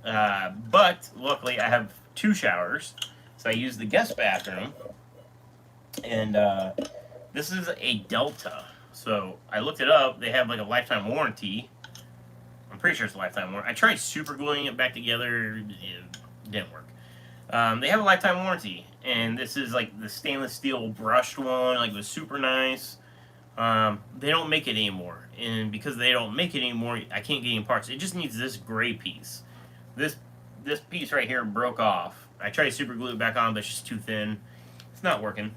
But luckily I have 2 showers, so I use the guest bathroom, and this is a Delta. So I looked it up. They have like a lifetime warranty. I'm pretty sure it's a lifetime warranty. I tried super gluing it back together. It didn't work. They have a lifetime warranty, and this is like the stainless steel brushed one. Like, it was super nice. They don't make it anymore, and because they don't make it anymore, I can't get any parts. It just needs this gray piece. This piece right here broke off. I tried to super glue it back on, but it's just too thin. It's not working.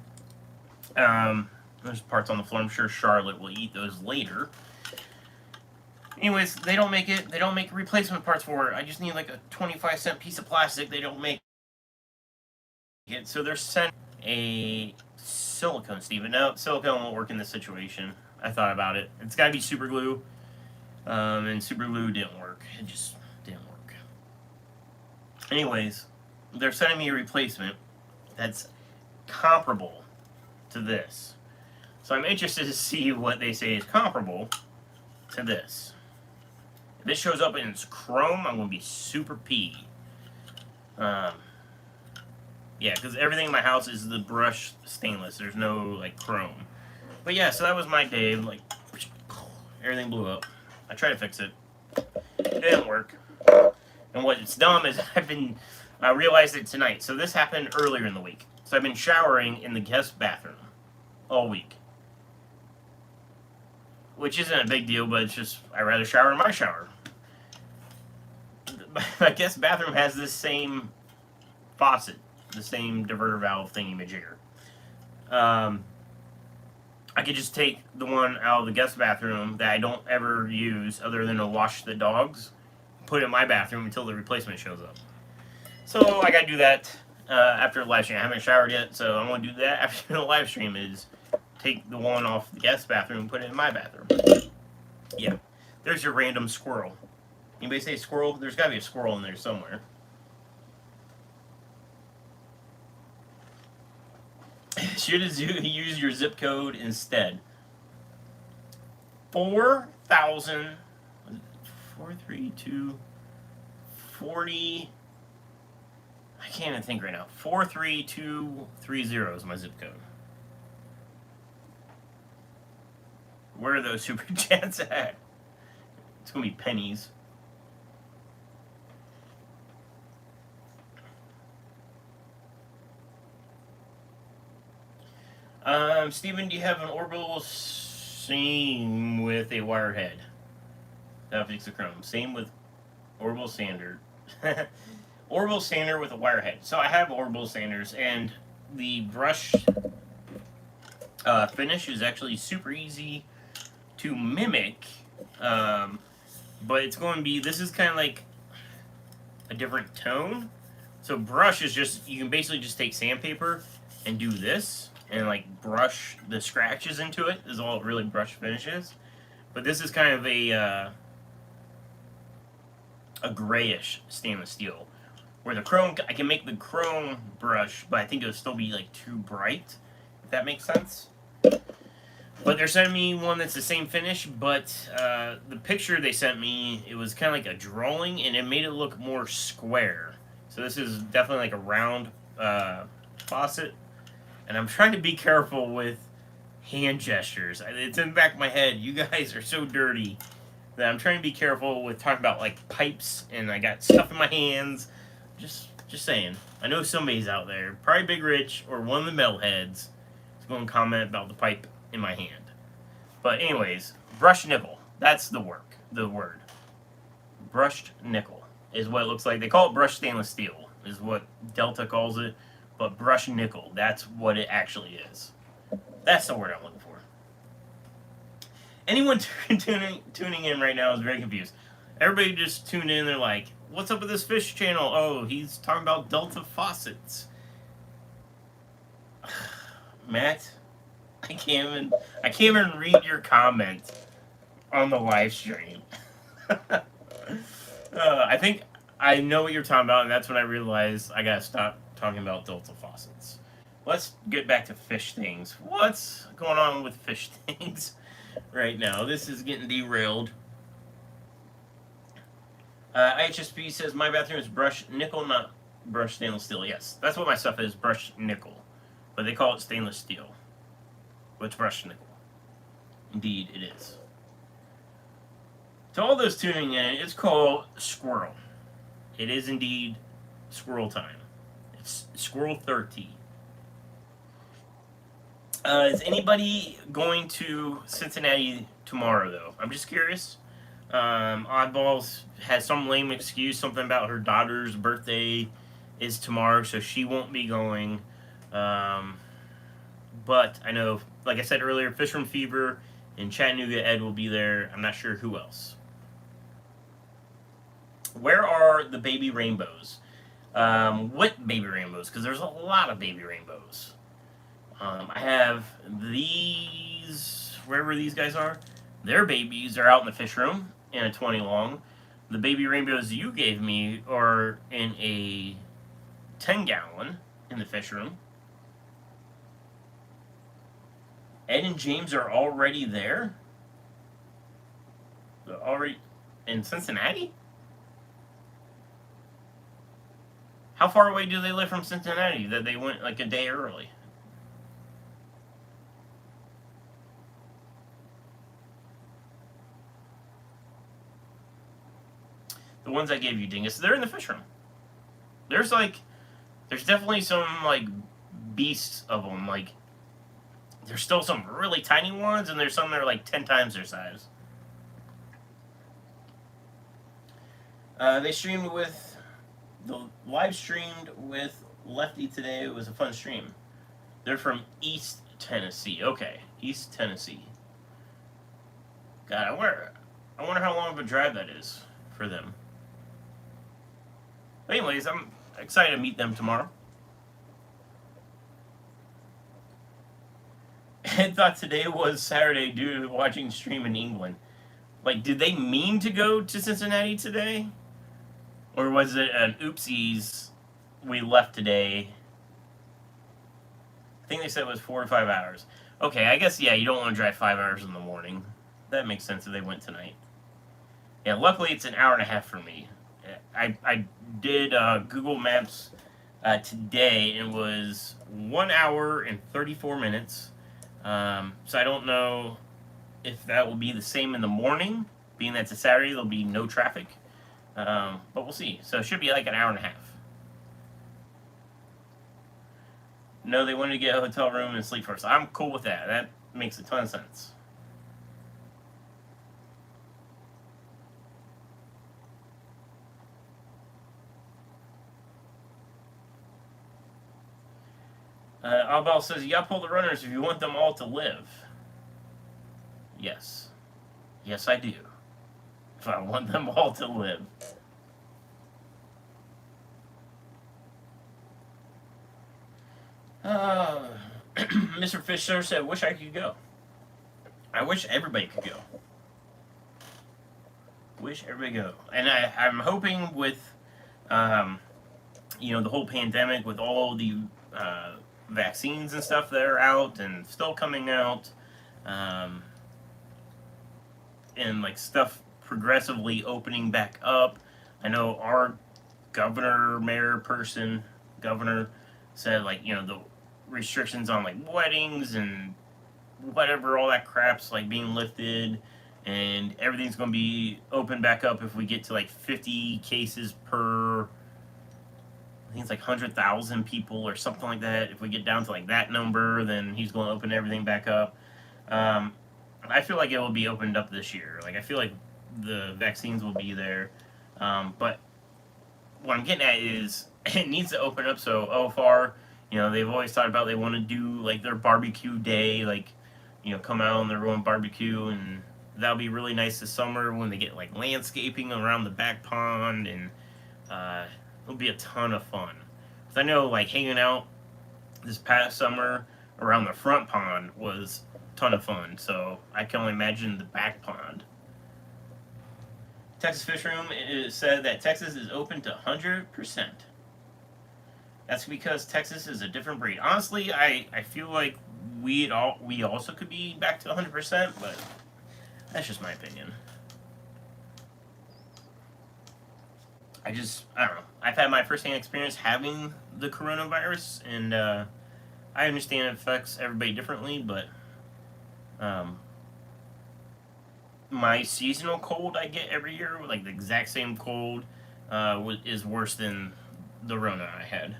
There's parts on the floor. I'm sure Charlotte will eat those later. Anyways, they don't make it. They don't make replacement parts for it. I just need like a 25-cent piece of plastic. They don't make it. So they're sending a silicone, Steven. No, silicone won't work in this situation. I thought about it. It's got to be super glue. And super glue didn't work. It just didn't work. Anyways, they're sending me a replacement that's comparable to this. So I'm interested to see what they say is comparable to this. If this shows up and it's chrome, I'm going to be super peeved. Yeah, because everything in my house is the brushed stainless. There's no, like, chrome. But yeah, so that was my day. Like, everything blew up. I tried to fix it. It didn't work. And what's dumb is I realized it tonight. So this happened earlier in the week. So I've been showering in the guest bathroom all week. Which isn't a big deal, but it's just, I'd rather shower in my shower. My guest bathroom has this same faucet, the same diverter valve thingy-majigger. I could just take the one out of the guest bathroom that I don't ever use other than to wash the dogs, put it in my bathroom until the replacement shows up. So I gotta do that after the live stream. I haven't showered yet, so I'm gonna do that after the live stream, is take the one off the guest bathroom and put it in my bathroom. Yeah. There's your random squirrel. Anybody say squirrel? There's gotta be a squirrel in there somewhere. Should have used your zip code instead. 4,000, 432, 40. I can't even think right now. 43230 is my zip code. Where are those super chats at? It's gonna be pennies. Steven, do you have an orbital seam with a wire head? That'll fix the chrome. Same with orbital sander. Orbital sander with a wire head. So I have orbital sanders, and the brush finish is actually super easy to mimic. But it's going to be, this is kind of like a different tone. So brush is just, you can basically just take sandpaper and do this, and like brush the scratches into it, is all it really brush finish is. But this is kind of a a grayish stainless steel. Where the chrome, I can make the chrome brush, but I think it would still be like too bright, if that makes sense. But they're sending me one that's the same finish, but the picture they sent me, it was kind of like a drawing, and it made it look more square. So this is definitely like a round faucet, and I'm trying to be careful with hand gestures. It's in the back of my head. You guys are so dirty that I'm trying to be careful with talking about like pipes, and I got stuff in my hands. Just saying. I know somebody's out there, probably Big Rich or one of the metalheads, is going to comment about the pipe in my hand. But anyways, brushed nickel. That's the word. Brushed nickel is what it looks like. They call it brushed stainless steel, is what Delta calls it. But brushed nickel, that's what it actually is. That's the word I'm looking for. Anyone tuning in right now is very confused. Everybody just tuned in. They're like, what's up with this fish channel? Oh, he's talking about Delta faucets. Matt, I can't even read your comment on the live stream. I think I know what you're talking about, and that's when I realized I gotta stop talking about Delta faucets. Let's get back to fish things. What's going on with fish things right now? This is getting derailed. IHSP says my bathroom is brushed nickel, not brushed stainless steel. Yes, that's what my stuff is, brushed nickel. But they call it stainless steel. But it's brushed nickel. Indeed, it is. To all those tuning in, it's called squirrel. It is indeed squirrel time. It's squirrel 30. Is anybody going to Cincinnati tomorrow, though? I'm just curious. Oddballs has some lame excuse, something about her daughter's birthday is tomorrow, so she won't be going. But I know, like I said earlier, Fishroom Fever and Chattanooga Ed will be there. I'm not sure who else. Where are the baby rainbows? What baby rainbows? Because there's a lot of baby rainbows. I have these, wherever these guys are. Their babies are out in the fish room in a 20 long. The baby rainbows you gave me are in a 10-gallon in the fish room. Ed and James are already there? They're already in Cincinnati? How far away do they live from Cincinnati that they went like a day early? The ones I gave you, Dingus, they're in the fish room. There's definitely some like beasts of them. Like, there's still some really tiny ones, and there's some that are like 10 times their size. They streamed with the live streamed with Lefty today. It was a fun stream. They're from East Tennessee. Okay, East Tennessee. God, I wonder how long of a drive that is for them. But anyways, I'm excited to meet them tomorrow. I thought today was Saturday due to watching the stream in England. Like, did they mean to go to Cincinnati today? Or was it an oopsies, we left today? I think they said it was 4 to 5 hours. Okay, I guess, yeah, you don't want to drive 5 hours in the morning. That makes sense if they went tonight. Yeah, luckily it's an hour and a half for me. I did Google Maps today, and it was 1 hour and 34 minutes. So I don't know if that will be the same in the morning. Being that it's a Saturday, there'll be no traffic. But we'll see. So it should be like an hour and a half. No, they wanted to get a hotel room and sleep first. I'm cool with that. That makes a ton of sense. Albal says, you gotta pull the runners if you want them all to live. Yes. Yes, I do. If I want them all to live. Mr. Fisher said, wish I could go. I wish everybody could go. wish everybody go. And I'm hoping with, the whole pandemic, with all the vaccines and stuff that are out and still coming out, um, and like stuff progressively opening back up. I know our governor said, like, the restrictions on like weddings and whatever, all that crap's like being lifted, and everything's going to be open back up if we get to like 50 cases per, I think it's like 100,000 people or something like that. If we get down to like that number, then he's going to open everything back up. I feel like it will be opened up this year. Like, I feel like the vaccines will be there. But what I'm getting at is it needs to open up. So OFAR, they've always thought about, they want to do like their barbecue day, like, come out on their own barbecue, and that'll be really nice this summer when they get like landscaping around the back pond, and it'll be a ton of fun. Because I know, like, hanging out this past summer around the front pond was a ton of fun, so I can only imagine the back pond. Texas Fish Room said that Texas is open to 100%. That's because Texas is a different breed. Honestly, I feel like we also could be back to 100%, but that's just my opinion. I don't know. I've had my first-hand experience having the coronavirus, and I understand it affects everybody differently, but my seasonal cold I get every year, like the exact same cold, is worse than the Rona I had.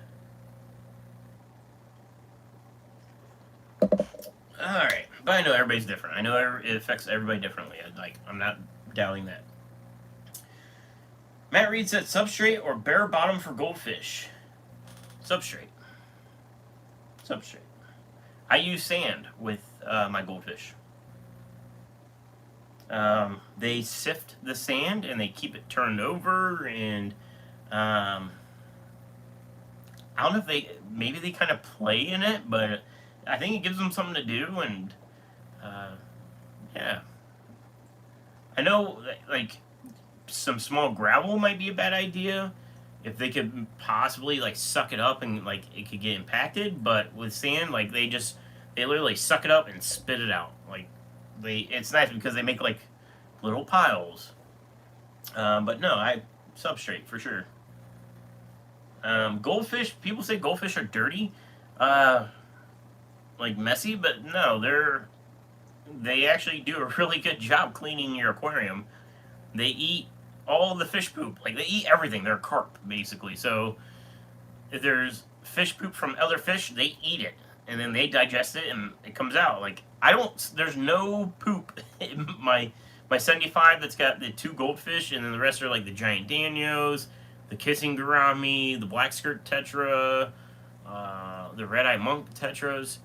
Alright, but I know everybody's different. I know it affects everybody differently. I'm not doubting that. Matt Reed said substrate or bare bottom for goldfish. Substrate. I use sand with my goldfish. They sift the sand and they keep it turned over, and I don't know if maybe they kind of play in it, but I think it gives them something to do, and yeah. I know, like, some small gravel might be a bad idea if they could possibly like suck it up and like it could get impacted, but with sand, like, they literally suck it up and spit it out. Like, it's nice because they make like little piles. But no, substrate for sure. Goldfish, people say goldfish are dirty, like messy, but no, they actually do a really good job cleaning your aquarium. They eat all the fish poop. Like, they eat everything. They're carp, basically. So if there's fish poop from other fish, they eat it, and then they digest it, and it comes out. Like, there's no poop in my 75 that's got the 2 goldfish, and then the rest are like the giant Danios, the kissing gourami, the black skirt tetra, the red-eye monk tetras.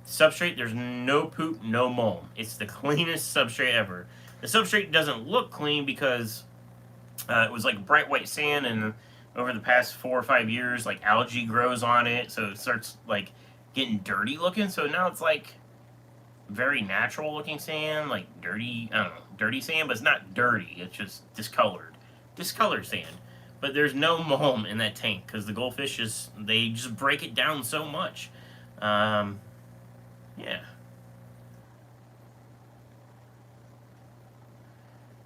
Substrate, there's no poop, no mold. It's the cleanest substrate ever. The substrate doesn't look clean because it was like bright white sand, and over the past 4 or 5 years, like, algae grows on it, so it starts like getting dirty looking. So now it's like very natural looking sand, like dirty sand, but it's not dirty. It's just discolored sand. But there's no mold in that tank because the goldfish they just break it down so much. Yeah.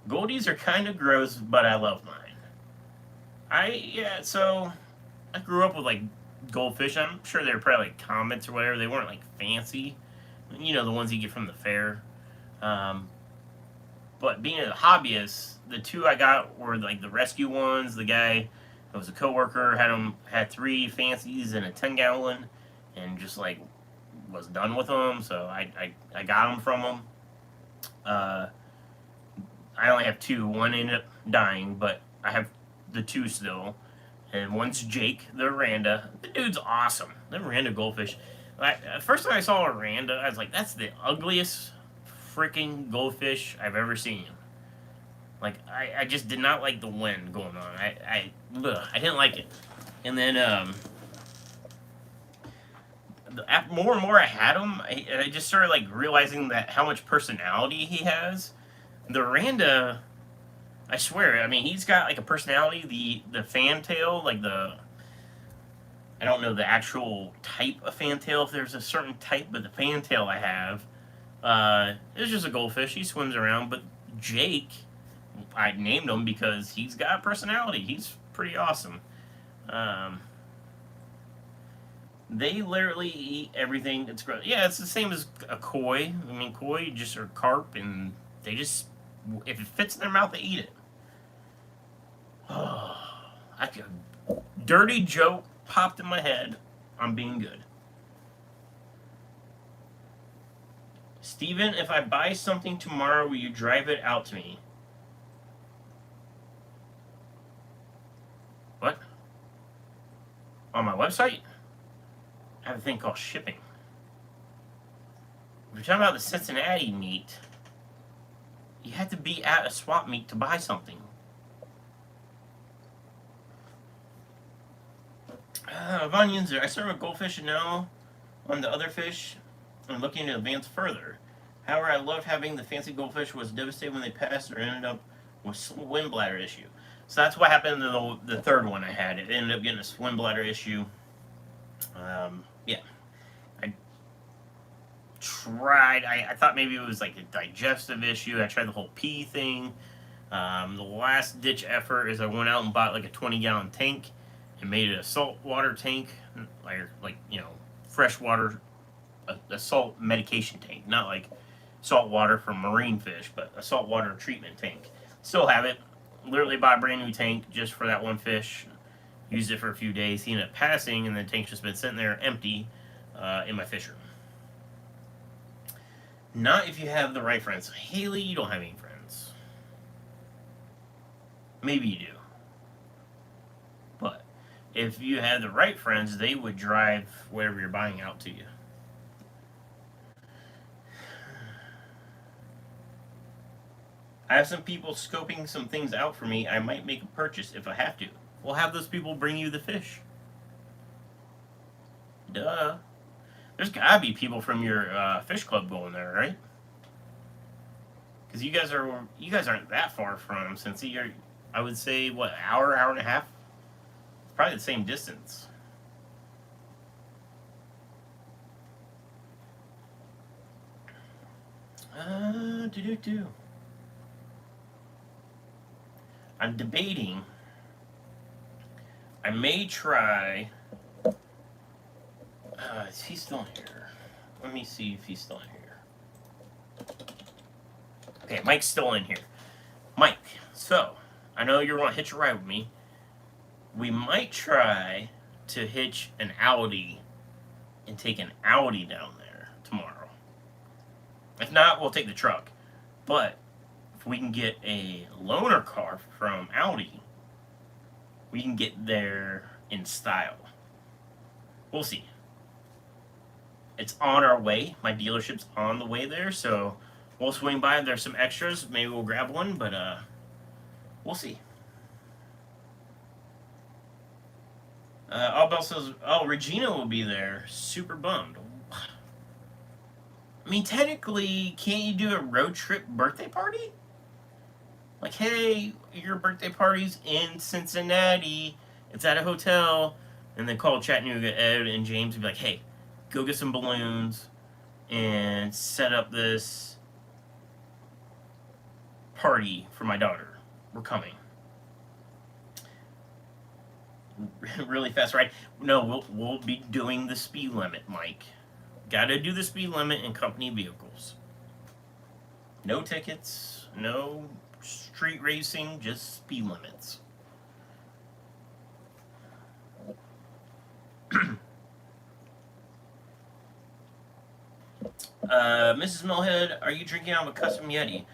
Goldies are kind of gross, but I love mine. So I grew up with like goldfish. I'm sure they were probably like comets or whatever. They weren't like fancy, the ones you get from the fair. But being a hobbyist, the 2 I got were like the rescue ones. The guy that was a coworker had 3 fancies and a 10-gallon, and just like was done with them. So I got them from him. I only have 2. One ended up dying, but I have the 2 still. And one's Jake, the Randa. The dude's awesome. The Randa goldfish. First time I saw a Randa, I was like, that's the ugliest freaking goldfish I've ever seen. Like, I just did not like the wind going on. I didn't like it. And then, more and more I had him, I just started like realizing that how much personality he has. The Randa, I swear, I mean, he's got like a personality. The fantail, like I don't know the actual type of fantail, if there's a certain type, but the fantail I have, is just a goldfish. He swims around, but Jake, I named him because he's got a personality. He's pretty awesome. Um, they literally eat everything. It's gross. Yeah, it's the same as a koi. I mean, koi just are carp, and they just, if it fits in their mouth, they eat it. Oh, I could, dirty joke popped in my head. I'm being good. Steven, if I buy something tomorrow, will you drive it out to me? What? On my website? I have a thing called shipping. If you're talking about the Cincinnati meat, you have to be at a swap meet to buy something. Von Yunzer, I started with goldfish and now on the other fish, I'm looking to advance further. However, I loved having the fancy goldfish, was devastated when they passed or ended up with swim bladder issue. So that's what happened to the third one I had. It ended up getting a swim bladder issue. Yeah. I tried, I thought maybe it was like a digestive issue. I tried the whole pee thing. The last ditch effort is I went out and bought like a 20-gallon tank and made it a saltwater tank, like fresh water, a salt medication tank, not like salt water for marine fish, but a saltwater treatment tank. Still have it. Literally bought a brand new tank just for that one fish. Used it for a few days. He ended up passing, and the tank's just been sitting there empty in my fish room. Not if you have the right friends. Haley, you don't have any friends. Maybe you do. But if you had the right friends, they would drive whatever you're buying out to you. I have some people scoping some things out for me. I might make a purchase if I have to. We'll have those people bring you the fish. Duh. There's gotta be people from your fish club going there, right? Because you guys aren't that far from Cincy. I would say what, hour and a half? It's probably the same distance. Do. I'm debating. I may try. Is he still in here? Let me see if he's still in here. Okay, Mike's still in here. Mike, so I know you're going to hitch a ride with me. We might try to hitch an Audi and take an Audi down there tomorrow. If not, we'll take the truck. But if we can get a loaner car from Audi, we can get there in style. We'll see. It's on our way. My dealership's on the way there, so we'll swing by. There's some extras. Maybe we'll grab one, but we'll see. Albel says, oh, Regina will be there. Super bummed. I mean, technically, can't you do a road trip birthday party? Like, hey, your birthday party's in Cincinnati. It's at a hotel. And then call Chattanooga, Ed and James, and be like, hey, go get some balloons and set up this party for my daughter. We're coming. Really fast ride. No, we'll be doing the speed limit, Mike. Gotta do the speed limit in company vehicles. No tickets, no street racing, just speed limits. Mrs. Millhead, are you drinking out of a custom Yeti?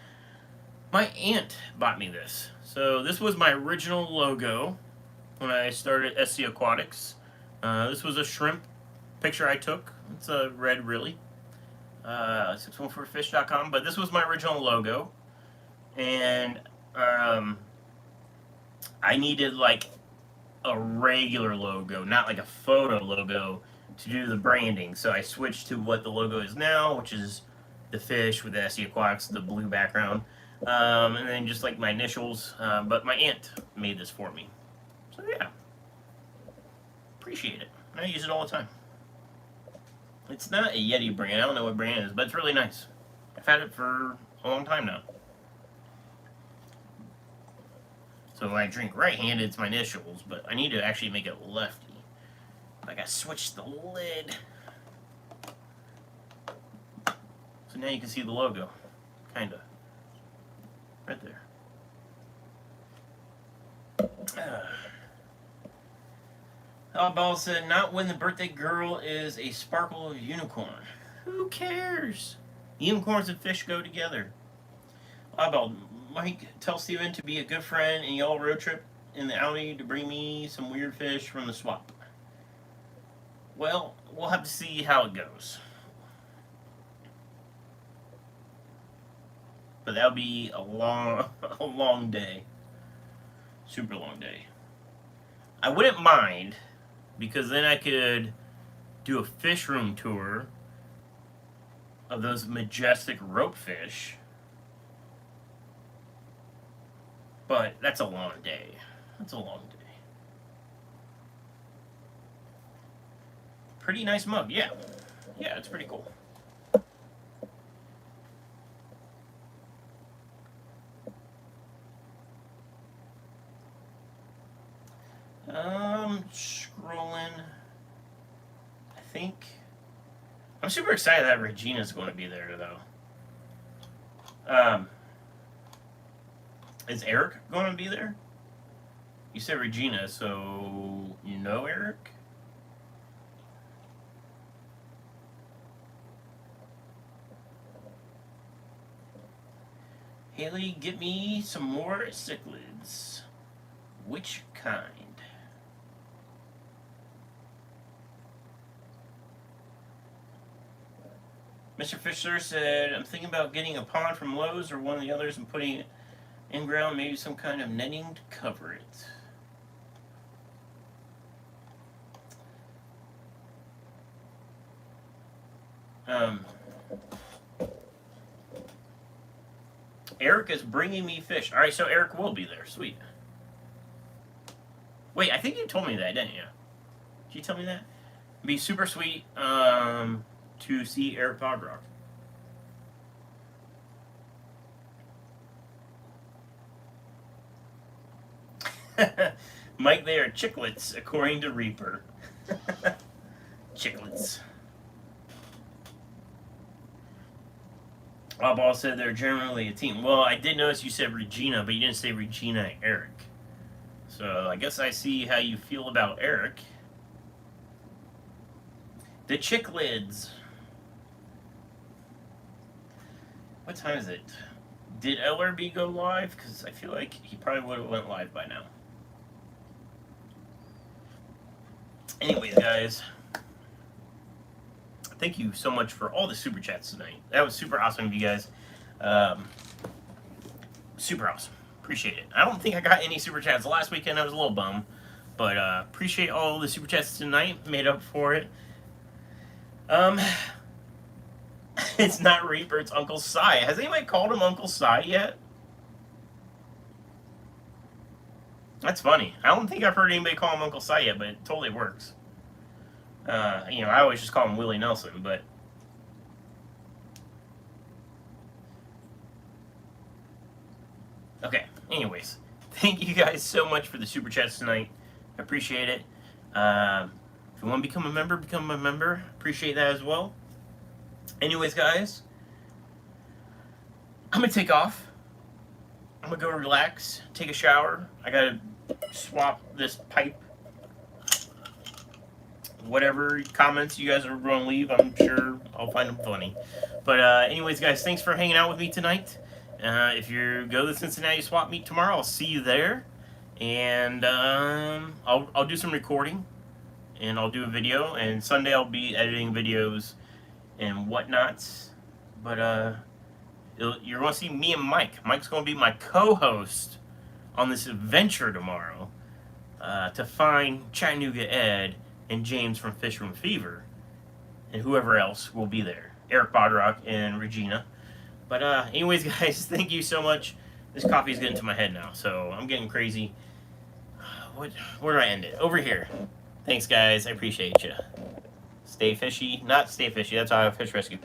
My aunt bought me this. So this was my original logo when I started SC Aquatics. This was a shrimp picture I took. It's a red really. 614fish.com. But this was my original logo. And I needed like a regular logo, not like a photo logo, to do the branding. So I switched to what the logo is now, which is the fish with the SC Aquatics, the blue background. And then just like my initials. But my aunt made this for me. So yeah, appreciate it. I use it all the time. It's not a Yeti brand. I don't know what brand it is, but it's really nice. I've had it for a long time now. So when I drink right-handed, it's my initials, but I need to actually make it lefty. Like I switched the lid. So now you can see the logo. Kinda. Right there. Ball said, not when the birthday girl is a sparkle unicorn. Who cares? Unicorns and fish go together. Oddball, Mike, tell Steven to be a good friend and y'all road trip in the Audi to bring me some weird fish from the swap. Well, we'll have to see how it goes. But that'll be a long day. Super long day. I wouldn't mind, because then I could do a fish room tour of those majestic rope fish. But that's a long day. That's a long day. Pretty nice mug, yeah. Yeah, it's pretty cool. Scrolling. I think I'm super excited that Regina's going to be there, though. Is Eric going to be there? You said Regina, so you know Eric? Haley, get me some more cichlids. Which kind? Mr. Fisher said, I'm thinking about getting a pond from Lowe's or one of the others and putting it in ground, maybe some kind of netting to cover it. Eric is bringing me fish. All right, so Eric will be there. Sweet. Wait, I think you told me that, didn't you? Did you tell me that? It'd be super sweet to see Eric Podrock. Mike, they are chiclets, according to Reaper. Chiclets. Ball said they're generally a team. Well, I did notice you said Regina, but you didn't say Regina and Eric. So I guess I see how you feel about Eric. The Chicklids. What time is it? Did LRB go live? Because I feel like he probably would have went live by now. Anyways, guys. Thank you so much for all the super chats tonight. That was super awesome of you guys. Super awesome. Appreciate it. I don't think I got any super chats last weekend. I was a little bummed. But appreciate all the super chats tonight. Made up for it. It's not Reaper, it's Uncle Si. Has anybody called him Uncle Si yet? That's funny. I don't think I've heard anybody call him Uncle Si yet, but it totally works. I always just call him Willie Nelson, but... Okay, anyways. Thank you guys so much for the super chats tonight. I appreciate it. If you want to become a member. Appreciate that as well. Anyways, guys. I'm going to take off. I'm going to go relax, take a shower. I got to swap this pipe. Whatever comments you guys are going to leave, I'm sure I'll find them funny. But anyways, guys, thanks for hanging out with me tonight. If you go to the Cincinnati swap meet tomorrow, I'll see you there. And I'll do some recording. And I'll do a video. And Sunday I'll be editing videos and whatnots. But you're going to see me and Mike. Mike's going to be my co-host on this adventure tomorrow to find Chattanooga Ed and James from Fish Room Fever, and whoever else will be there. Eric Bodrock and Regina. But anyways, guys, thank you so much. This coffee is getting to my head now, so I'm getting crazy. Where do I end it? Over here. Thanks, guys. I appreciate you. Stay fishy. Not stay fishy. That's how I fish rescue.